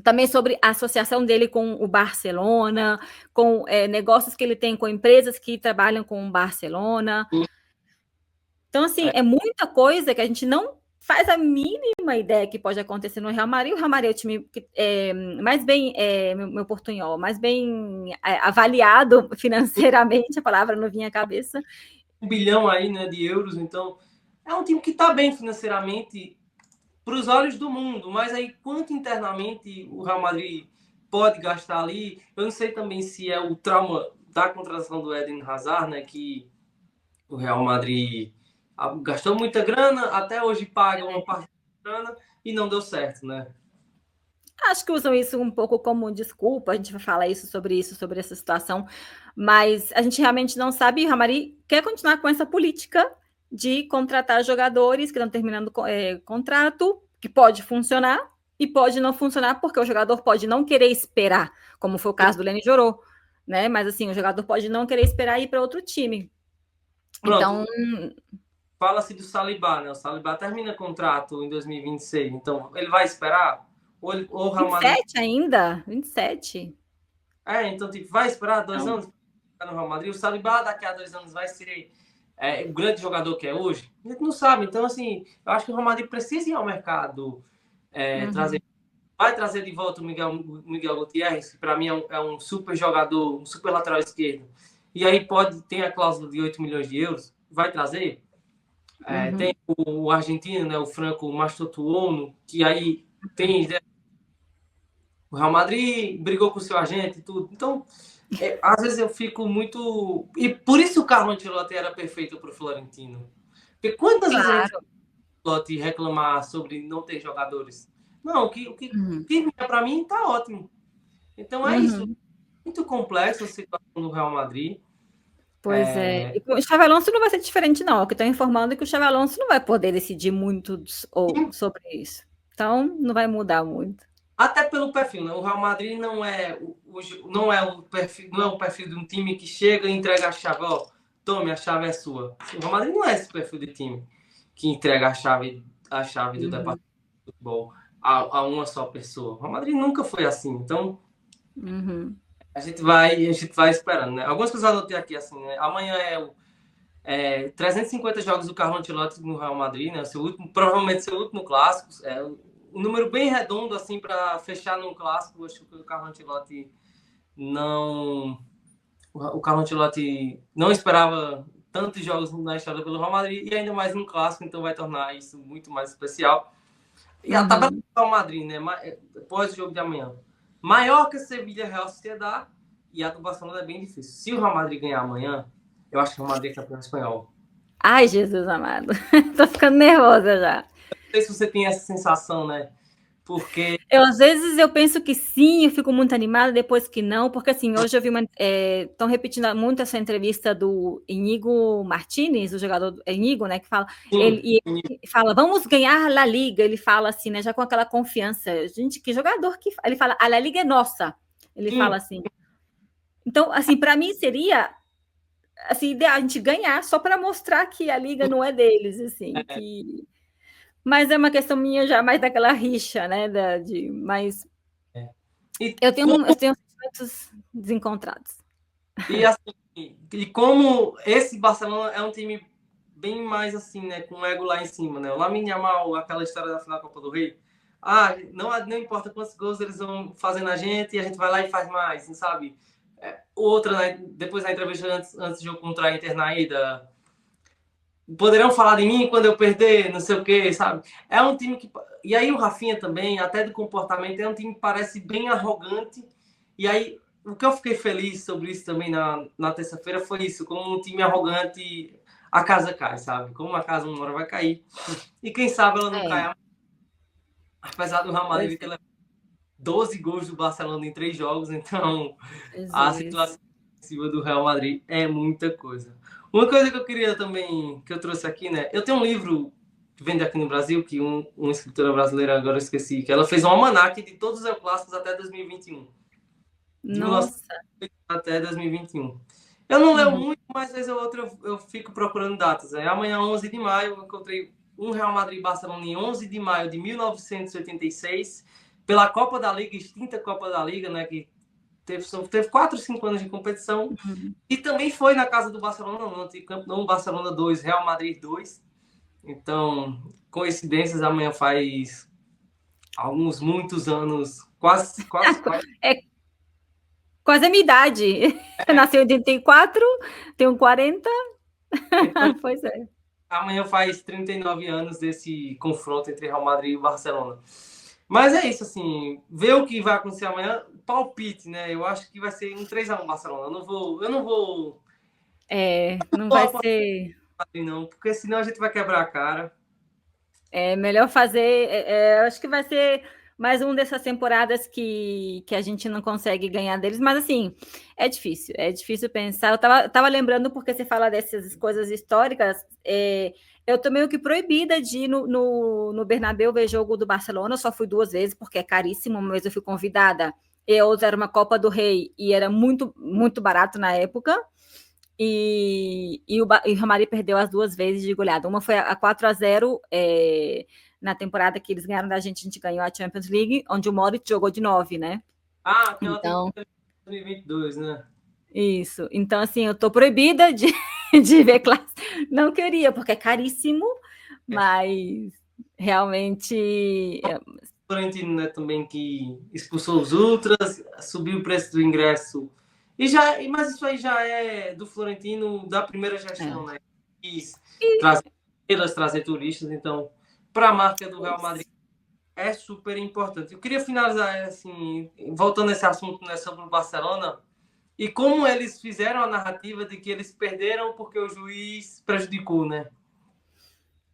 Também sobre a associação dele com o Barcelona, com negócios que ele tem com empresas que trabalham com o Barcelona. Então, assim, é muita coisa que a gente não faz a mínima ideia que pode acontecer no Real Madrid. O Real Madrid é o time que mais bem, meu portunhol, mais bem avaliado financeiramente, a palavra não vinha à cabeça. 1 bilhão aí, né, de euros, então é um time que está bem financeiramente para os olhos do mundo, mas aí quanto internamente o Real Madrid pode gastar ali, eu não sei também se é o trauma da contratação do Eden Hazard, né, que o Real Madrid gastou muita grana, até hoje paga uma parte da grana e não deu certo, né? Acho que usam isso um pouco como desculpa, a gente vai falar sobre essa situação, mas a gente realmente não sabe, e o Real Madrid quer continuar com essa política de contratar jogadores que estão terminando contrato, que pode funcionar e pode não funcionar, porque o jogador pode não querer esperar, como foi o caso do Leny Joró, né? Mas assim, o jogador pode não querer esperar e ir para outro time. Pronto. Então, fala-se do Saliba, né? O Saliba termina contrato em 2026, então ele vai esperar? Ou o Real Madrid... 27 ainda? 27. Então, tipo, vai esperar 2 anos no Real Madrid? O Saliba daqui a 2 anos vai ser o grande jogador que é hoje? A gente não sabe. Então, assim, eu acho que o Real Madrid precisa ir ao mercado trazer vai trazer de volta o Miguel Gutierrez, que para mim é um super jogador, um super lateral esquerdo. E aí tem a cláusula de 8 milhões de euros, vai trazer. Tem o argentino, né, o Franco Mastotuono, que aí tem o Real Madrid brigou com o seu agente e tudo. Então, às vezes eu fico muito... E por isso o Carlo Ancelotti era perfeito para o Florentino. Porque quantas vezes a gente Ancelotti reclamar sobre não ter jogadores? Não, o que para mim está ótimo. Então é isso. Muito complexo a situação do Real Madrid. Pois é. E com o Xabi Alonso não vai ser diferente, não. O que estão informando é que o Xabi Alonso não vai poder decidir muito sobre isso. Então, não vai mudar muito. Até pelo perfil, né? O Real Madrid não é o perfil de um time que chega e entrega a chave, ó, tome, a chave é sua. O Real Madrid não é esse perfil de time que entrega a chave do departamento de futebol a uma só pessoa. O Real Madrid nunca foi assim. Então, a gente vai esperando, né? Algumas coisas eu anotei aqui, assim, né? Amanhã é 350 jogos do Carlo Ancelotti no Real Madrid, né? Provavelmente seu último clássico. Um número bem redondo, assim, para fechar num clássico. Acho que o Carlo Ancelotti não esperava tantos jogos na história pelo Real Madrid e ainda mais num clássico, então vai tornar isso muito mais especial. E a tabela do Real Madrid, né? Após o jogo de amanhã. Mallorca, Sevilha, Real Sociedad e a do Barcelona é bem difícil. Se o Real Madrid ganhar amanhã, eu acho que o Real Madrid é campeão espanhol. Ai, Jesus amado. Tô ficando nervosa já. Não sei se você tem essa sensação, né? Porque... às vezes eu penso que sim, eu fico muito animada, depois que não, porque assim, hoje eu vi estão repetindo muito essa entrevista do Íñigo Martínez, o jogador Íñigo, né, que fala, ele fala, vamos ganhar La Liga, ele fala assim, né, já com aquela confiança, gente, que jogador que... Ele fala, a La Liga é nossa, ele fala assim. Então, assim, para mim seria... assim, a gente ganhar só para mostrar que a liga não é deles, assim, mas é uma questão minha já mais daquela rixa, né, mas eu tenho sentimentos desencontrados. E assim, e como esse Barcelona é um time bem mais assim, né, com o ego lá em cima, né, o Lamine Yamal, aquela história da final da Copa do Rei, não importa quantos gols eles vão fazer na gente, e a gente vai lá e faz mais, não sabe? Outra, né, depois da entrevista antes de eu contra a Internaída, poderão falar de mim quando eu perder, não sei o que, sabe? É um time que... E aí o Rafinha também, até do comportamento, é um time que parece bem arrogante. E aí, o que eu fiquei feliz sobre isso também na terça-feira foi isso. Como um time arrogante, a casa cai, sabe? Como a casa uma hora vai cair. E quem sabe ela não cai. Apesar do Real Madrid ter 12 gols do Barcelona em 3 jogos, então a situação do Real Madrid é muita coisa. Uma coisa que eu queria também, que eu trouxe aqui, né? Eu tenho um livro que vende aqui no Brasil, que uma escritora brasileira, agora eu esqueci, que ela fez um almanaque de todos os clássicos até 2021. Nossa! Até 2021. Eu não leio muito, mas às vezes eu fico procurando datas. Amanhã, 11 de maio, eu encontrei um Real Madrid-Barcelona em 11 de maio de 1986, pela Copa da Liga, extinta Copa da Liga, né? Que teve 4 ou 5 anos de competição. E também foi na casa do Barcelona, no antigo campo, não, Barcelona 2, Real Madrid 2. Então, coincidências, amanhã faz muitos anos, quase. Quase a minha idade. Eu nasci em 84, tenho 40. Então, pois é. Amanhã faz 39 anos desse confronto entre Real Madrid e Barcelona. Mas é isso, assim, ver o que vai acontecer amanhã, palpite, né? Eu acho que vai ser um 3-1 Barcelona. Eu não vou... não vai ser... Não, porque senão a gente vai quebrar a cara. É melhor fazer... acho que vai ser mais uma dessas temporadas que a gente não consegue ganhar deles, mas assim, é difícil pensar. Eu tava lembrando, porque você fala dessas coisas históricas, eu tô meio que proibida de ir no Bernabéu ver jogo do Barcelona. Eu só fui 2 vezes, porque é caríssimo, uma vez eu fui convidada, e a outra era uma Copa do Rei, e era muito, muito barato na época, e o Real Madrid perdeu as 2 vezes de goleada. Uma foi a 4-0, na temporada que eles ganharam da gente, a gente ganhou a Champions League, onde o Modric jogou de 9, né? Aquela temporada de 2022, né? Isso. Então, assim, eu tô proibida de ver classe. Não queria, porque é caríssimo, mas realmente Florentino, né, também que expulsou os ultras, subiu o preço do ingresso. Mas isso aí já é do Florentino da primeira gestão, né? Quis trazer, trazer turistas, então para a marca do Real Madrid é super importante. Eu queria finalizar assim, voltando a esse assunto, né, sobre o Barcelona e como eles fizeram a narrativa de que eles perderam porque o juiz prejudicou, né?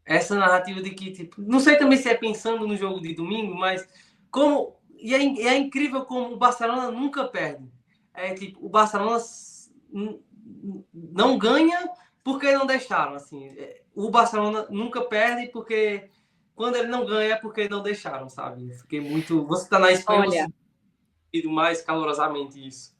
Essa narrativa de que, tipo, não sei também se é pensando no jogo de domingo, mas como. É incrível como o Barcelona nunca perde. É tipo, o Barcelona não ganha porque não deixaram. Assim, o Barcelona nunca perde porque quando ele não ganha é porque não deixaram, sabe? Fiquei muito. Você está na Espanha, Olha, você vive mais calorosamente isso.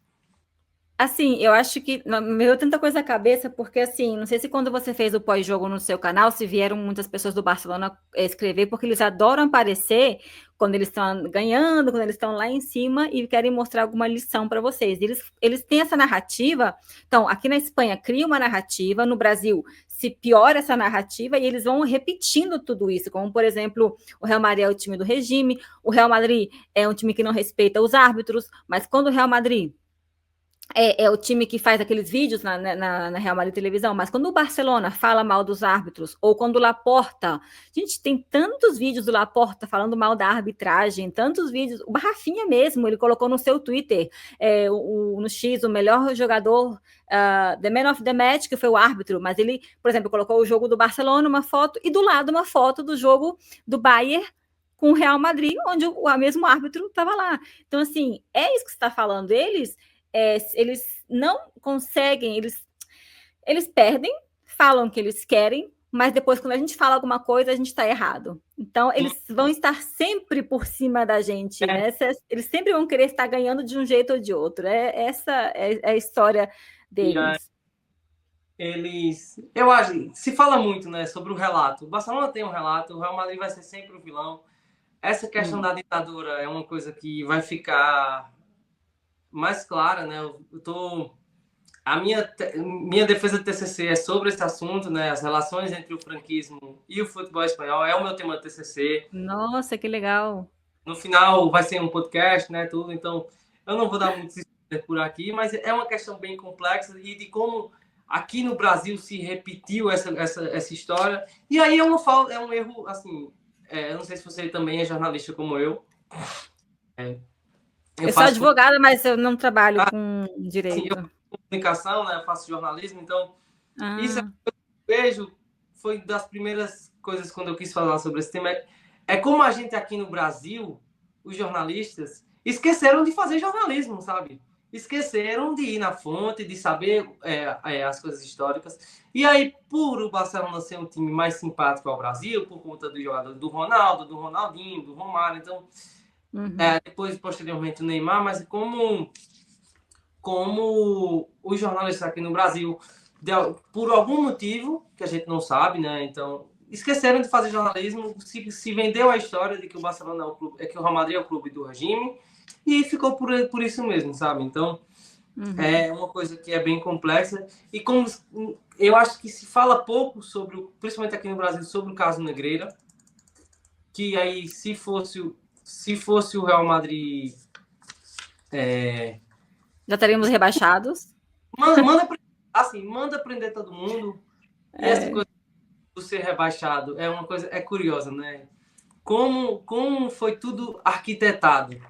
assim, eu acho que me veio tanta coisa à cabeça, porque assim, não sei se quando você fez o pós-jogo no seu canal, se vieram muitas pessoas do Barcelona escrever, porque eles adoram aparecer quando eles estão ganhando, quando eles estão lá em cima e querem mostrar alguma lição para vocês. Eles têm essa narrativa, então, aqui na Espanha cria uma narrativa, no Brasil se piora essa narrativa e eles vão repetindo tudo isso, como por exemplo, o Real Madrid é o time do regime, o Real Madrid é um time que não respeita os árbitros, mas quando o Real Madrid é o time que faz aqueles vídeos na Real Madrid Televisão, mas quando o Barcelona fala mal dos árbitros, ou quando o Laporta, gente, tem tantos vídeos do Laporta falando mal da arbitragem, tantos vídeos, o Rafinha mesmo, ele colocou no seu Twitter, no X, o melhor jogador, the man of the match, que foi o árbitro, mas ele, por exemplo, colocou o jogo do Barcelona, uma foto, e do lado uma foto do jogo do Bayern com o Real Madrid, onde o mesmo árbitro estava lá. Então, assim, é isso que você está falando, eles não conseguem, eles perdem, falam que eles querem, mas depois, quando a gente fala alguma coisa, a gente está errado. Então, eles vão estar sempre por cima da gente, né? Eles sempre vão querer estar ganhando de um jeito ou de outro. Essa é a história deles. Eu acho, se fala muito, né, sobre o relato. O Barcelona tem um relato, o Real Madrid vai ser sempre o vilão. Essa questão da ditadura é uma coisa que vai ficar mais clara, né? Minha defesa de TCC é sobre esse assunto, né? As relações entre o franquismo e o futebol espanhol é o meu tema de TCC. Nossa, que legal! No final vai ser um podcast, né? Tudo. Então eu não vou dar muito spoiler por aqui, mas é uma questão bem complexa e de como aqui no Brasil se repetiu essa história. E aí é um erro, assim. Eu não sei se você também é jornalista como eu. Eu sou advogada, mas eu não trabalho com direito. Assim, eu faço comunicação, né? Eu faço jornalismo, então isso é que eu vejo, foi das primeiras coisas quando eu quis falar sobre esse tema. É como a gente aqui no Brasil, os jornalistas, esqueceram de fazer jornalismo, sabe? Esqueceram de ir na fonte, de saber as coisas históricas. E aí, por o Barcelona ser um time mais simpático ao Brasil, por conta do jogador do Ronaldo, do Ronaldinho, do Romário, então, depois, posteriormente, o Neymar, mas como os jornalistas aqui no Brasil, por algum motivo, que a gente não sabe, né? Então, esqueceram de fazer jornalismo, se vendeu a história de que o Barcelona que o Real Madrid é o clube do regime, e ficou por isso mesmo, sabe? Então, é uma coisa que é bem complexa, e como eu acho que se fala pouco sobre, principalmente aqui no Brasil, sobre o caso Negreira, que aí, se fosse o Real Madrid... Já estaríamos rebaixados. Manda prender todo mundo. E essa coisa do ser rebaixado é uma coisa curiosa, né? Como foi tudo arquitetado.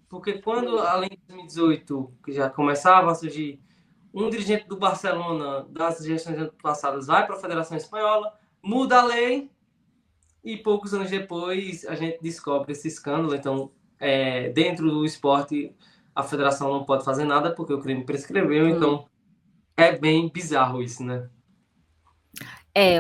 Porque quando, além de 2018, que já começava a surgir, um dirigente do Barcelona, das gestões passadas, vai para a Federação Espanhola, muda a lei e poucos anos depois a gente descobre esse escândalo. Então, dentro do esporte, a federação não pode fazer nada porque o crime prescreveu. Então, é bem bizarro isso, né?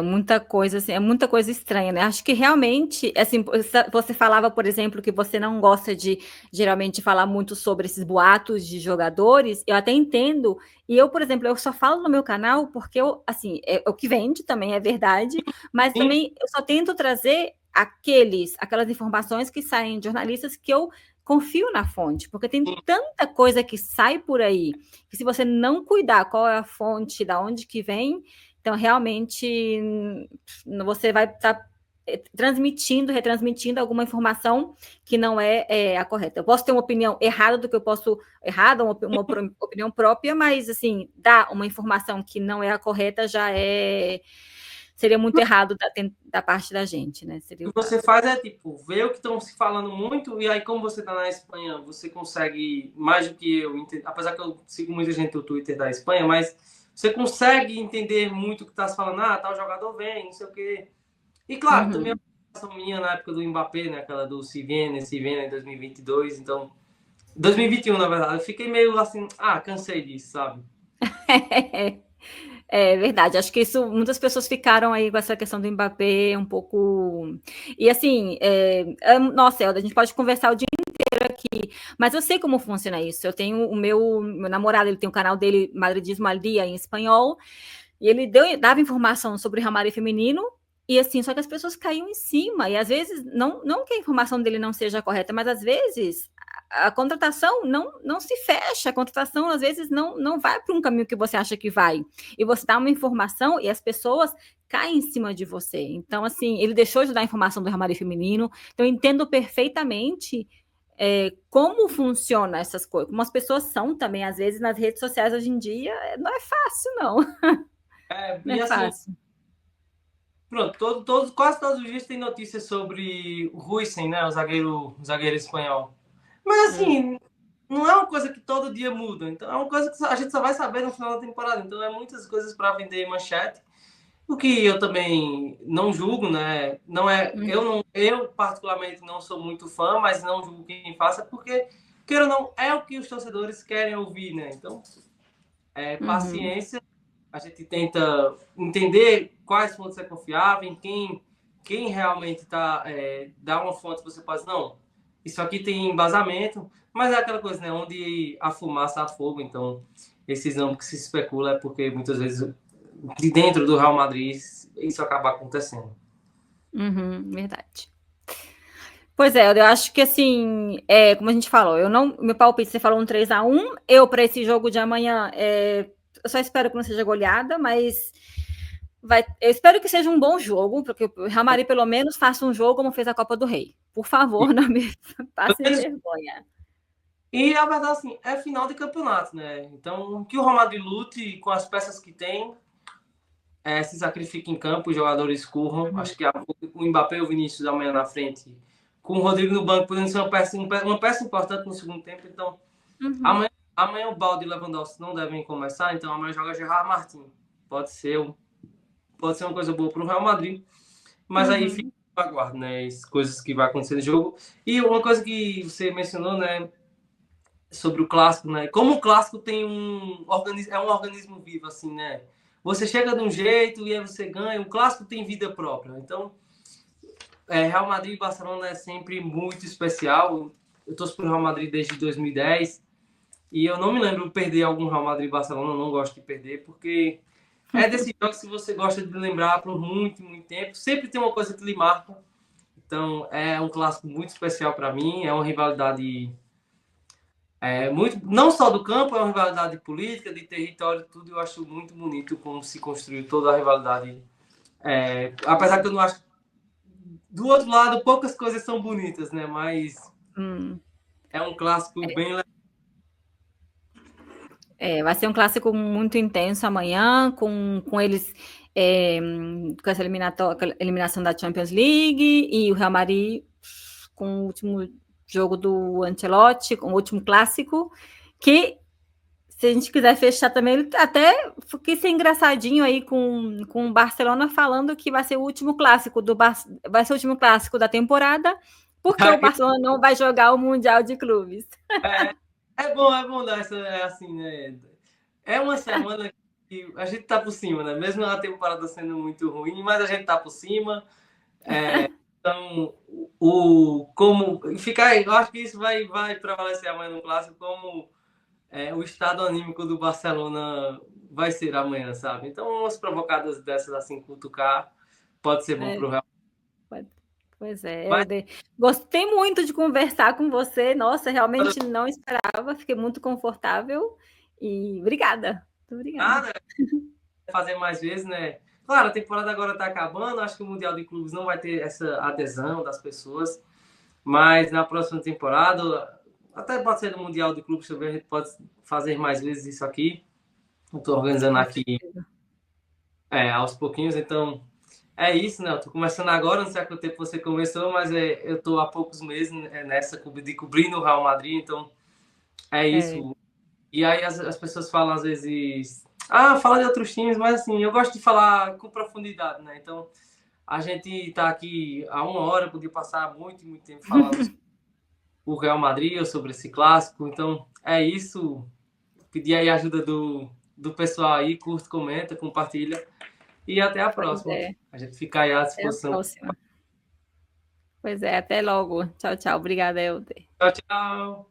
Muita coisa, assim, é muita coisa estranha, né? Acho que realmente, assim, você falava, por exemplo, que você não gosta de geralmente falar muito sobre esses boatos de jogadores. Eu até entendo. E eu, por exemplo, eu só falo no meu canal porque eu, assim, o que vende também é verdade, mas também eu só tento trazer aquelas informações que saem de jornalistas que eu confio na fonte, porque tem tanta coisa que sai por aí que se você não cuidar qual é a fonte, da onde que vem, então realmente você vai estar transmitindo, retransmitindo alguma informação que não é a correta. Eu posso ter uma opinião errada do que eu posso, errada, uma opinião própria, mas, assim, dar uma informação que não é a correta seria muito errado da parte da gente, né? O que você faz é, tipo, ver o que estão se falando muito, e aí, como você está na Espanha, você consegue, mais do que eu, apesar que eu sigo muita gente no Twitter da Espanha, mas você consegue entender muito o que está se falando, tal jogador vem, não sei o quê. E, claro, também a opinião minha na época do Mbappé, né, aquela do se viene em 2022, então, 2021, na verdade, eu fiquei meio assim, cansei disso, sabe? É verdade, acho que muitas pessoas ficaram aí com essa questão do Mbappé um pouco. E assim, nossa, Elda, a gente pode conversar o dia inteiro aqui, mas eu sei como funciona isso. Eu tenho o meu namorado, ele tem o canal dele, Madridismo al Dia, em espanhol, e ele dava informação sobre o Real Madrid feminino. E assim, só que as pessoas caíam em cima, e às vezes, não que a informação dele não seja correta, mas às vezes a contratação não se fecha, a contratação às vezes não vai para um caminho que você acha que vai. E você dá uma informação e as pessoas caem em cima de você. Então, assim, ele deixou de dar informação do Real Madrid feminino, então eu entendo perfeitamente como funciona essas coisas, como as pessoas são também, às vezes, nas redes sociais hoje em dia, não é fácil, não. Não é assim, fácil. Pronto, quase todos os dias tem notícias sobre o Huijsen, né, o zagueiro espanhol. Mas assim, não é uma coisa que todo dia muda. Então é uma coisa que a gente só vai saber no final da temporada. Então é muitas coisas para vender manchete. O que eu também não julgo, né? Não é, eu particularmente não sou muito fã, mas não julgo quem faça, porque queira ou não, é o que os torcedores querem ouvir, né? Então, paciência. A gente tenta entender quais fontes é confiável, em quem realmente dá uma fonte que você pode, não, isso aqui tem embasamento, mas é aquela coisa, né? Onde a fumaça há fogo, então esses nomes que se especula é porque muitas vezes de dentro do Real Madrid isso acaba acontecendo. Verdade. Pois é, eu acho que assim, como a gente falou, meu palpite, você falou um 3-1, eu para esse jogo de amanhã, eu só espero que não seja goleada, mas eu espero que seja um bom jogo, porque o Real Madrid pelo menos faça um jogo como fez a Copa do Rei. Por favor, não me passe vergonha. E a verdade, assim, é final de campeonato, né? Então, que o Real Madrid lute com as peças que tem, se sacrifique em campo, os jogadores curram. Acho que o Mbappé e o Vinícius amanhã na frente, com o Rodrigo no banco, podendo ser uma peça importante no segundo tempo. Então, amanhã o Balde e o Lewandowski não devem começar, então amanhã joga Gerard Martin. Pode ser uma coisa boa para o Real Madrid. Mas aí fica no aguardo, né? As coisas que vai acontecer no jogo. E uma coisa que você mencionou, né? Sobre o clássico, né? Como o clássico tem um organismo vivo, assim, né? Você chega de um jeito e aí você ganha. O clássico tem vida própria. Então, Real Madrid e Barcelona é sempre muito especial. Eu torço pro Real Madrid desde 2010 e eu não me lembro de perder algum Real Madrid e Barcelona. Eu não gosto de perder porque é desses jogos que você gosta de lembrar por muito, muito tempo. Sempre tem uma coisa que lhe marca. Então, é um clássico muito especial para mim. É uma rivalidade não só do campo, é uma rivalidade política, de território, tudo. Eu acho muito bonito como se construiu toda a rivalidade. Apesar que eu não acho. Do outro lado, poucas coisas são bonitas, né? Mas é um clássico bem legal. Vai ser um clássico muito intenso amanhã, com eles com essa eliminação da Champions League e o Real Madrid com o último jogo do Ancelotti, com o último clássico, que se a gente quiser fechar também, ele até quis ser engraçadinho aí com o Barcelona falando que vai ser o último clássico vai ser o último clássico da temporada, porque o Barcelona não vai jogar o Mundial de Clubes. É bom dar essa, assim, né? É uma semana que a gente tá por cima, né? Mesmo a temporada sendo muito ruim, mas a gente tá por cima. Então, eu acho que isso vai prevalecer amanhã no clássico, como o estado anímico do Barcelona vai ser amanhã, sabe? Então, umas provocadas dessas, assim, cutucar, pode ser bom pro Real. Pois é, gostei muito de conversar com você. Nossa, realmente não esperava, fiquei muito confortável e obrigada. Muito obrigada. Nada, fazer mais vezes, né? Claro, a temporada agora está acabando, acho que o Mundial de Clubes não vai ter essa adesão das pessoas, mas na próxima temporada, até pode ser no Mundial de Clubes também, a gente pode fazer mais vezes isso aqui. Estou organizando Com aqui certeza. aos pouquinhos, então é isso, né? Eu tô começando agora, não sei há quanto tempo você começou, mas eu tô há poucos meses nessa de cobrir no Real Madrid, então é É. isso. E aí as pessoas falam às vezes, fala de outros times, mas assim, eu gosto de falar com profundidade, né? Então a gente tá aqui há uma hora, podia passar muito, muito tempo falando sobre o Real Madrid ou sobre esse clássico, então é isso. Pedir aí a ajuda do pessoal aí, curte, comenta, compartilha. E até a Pois próxima. é. A gente fica aí à Até a disposição. próxima. Pois é, até logo. Tchau, tchau. Obrigada, Helder. Tchau, tchau.